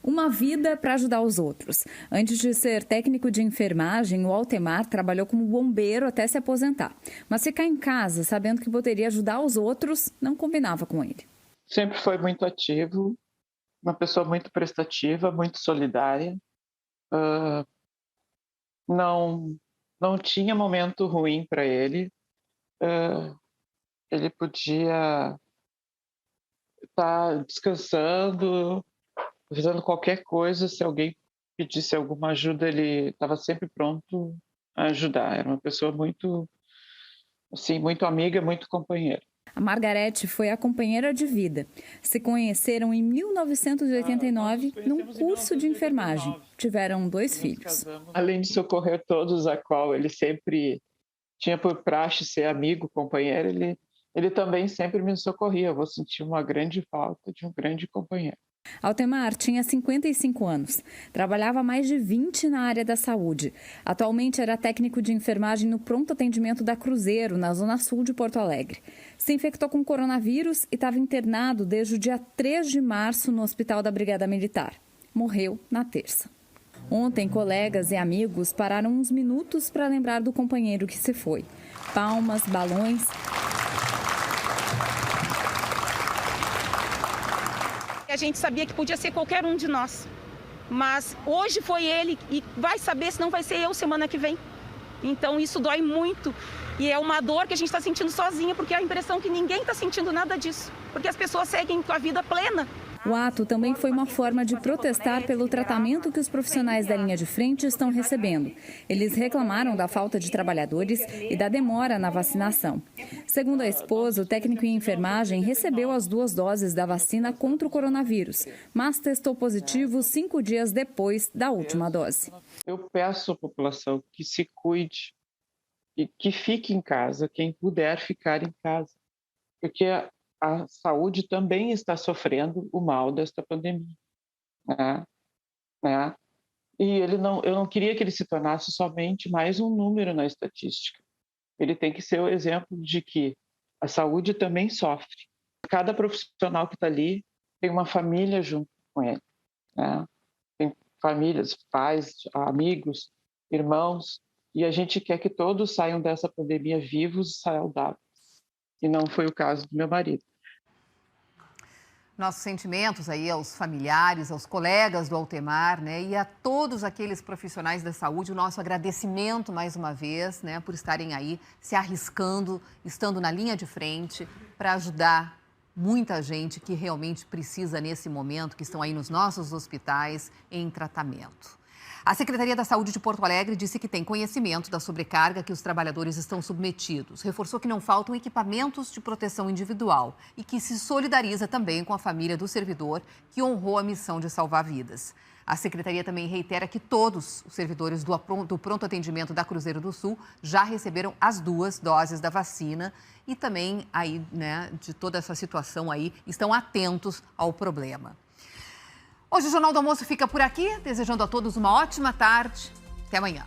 Uma vida para ajudar os outros. Antes de ser técnico de enfermagem, o Altemar trabalhou como bombeiro até se aposentar. Mas ficar em casa, sabendo que poderia ajudar os outros, não combinava com ele. Sempre foi muito ativo, uma pessoa muito prestativa, muito solidária. Não tinha momento ruim para ele. Ele podia estar descansando, fazendo qualquer coisa. Se alguém pedisse alguma ajuda, ele estava sempre pronto a ajudar. Era uma pessoa muito amiga, muito companheira. A Margarete foi a companheira de vida. Se conheceram em 1989 num curso de enfermagem. Tiveram 2 filhos. Além de socorrer todos, a qual ele sempre tinha por praxe ser amigo, companheiro, ele também sempre me socorria. Eu vou sentir uma grande falta de um grande companheiro. Altemar tinha 55 anos, trabalhava há mais de 20 na área da saúde. Atualmente era técnico de enfermagem no pronto atendimento da Cruzeiro, na zona sul de Porto Alegre. Se infectou com coronavírus e estava internado desde o dia 3 de março no Hospital da Brigada Militar. Morreu na terça. Ontem, colegas e amigos pararam uns minutos para lembrar do companheiro que se foi. Palmas, balões. A gente sabia que podia ser qualquer um de nós, mas hoje foi ele e vai saber se não vai ser eu semana que vem. Então isso dói muito e é uma dor que a gente está sentindo sozinha, porque é a impressão que ninguém está sentindo nada disso, porque as pessoas seguem com a vida plena. O ato também foi uma forma de protestar pelo tratamento que os profissionais da linha de frente estão recebendo. Eles reclamaram da falta de trabalhadores e da demora na vacinação. Segundo a esposa, o técnico em enfermagem recebeu as 2 doses da vacina contra o coronavírus, mas testou positivo 5 dias depois da última dose. Eu peço à população que se cuide, e que fique em casa, quem puder ficar em casa, porque a saúde também está sofrendo o mal desta pandemia, né? E eu não queria que ele se tornasse somente mais um número na estatística. Ele tem que ser o exemplo de que a saúde também sofre. Cada profissional que está ali tem uma família junto com ele, né? Tem famílias, pais, amigos, irmãos, e a gente quer que todos saiam dessa pandemia vivos e saudáveis. E não foi o caso do meu marido. Nossos sentimentos aí aos familiares, aos colegas do Altemar, né, e a todos aqueles profissionais da saúde, o nosso agradecimento mais uma vez, né, por estarem aí se arriscando, estando na linha de frente para ajudar muita gente que realmente precisa nesse momento, que estão aí nos nossos hospitais em tratamento. A Secretaria da Saúde de Porto Alegre disse que tem conhecimento da sobrecarga que os trabalhadores estão submetidos. Reforçou que não faltam equipamentos de proteção individual e que se solidariza também com a família do servidor que honrou a missão de salvar vidas. A Secretaria também reitera que todos os servidores do pronto atendimento da Cruzeiro do Sul já receberam as 2 doses da vacina e também aí, né, de toda essa situação aí, estão atentos ao problema. Hoje o Jornal do Almoço fica por aqui, desejando a todos uma ótima tarde. Até amanhã.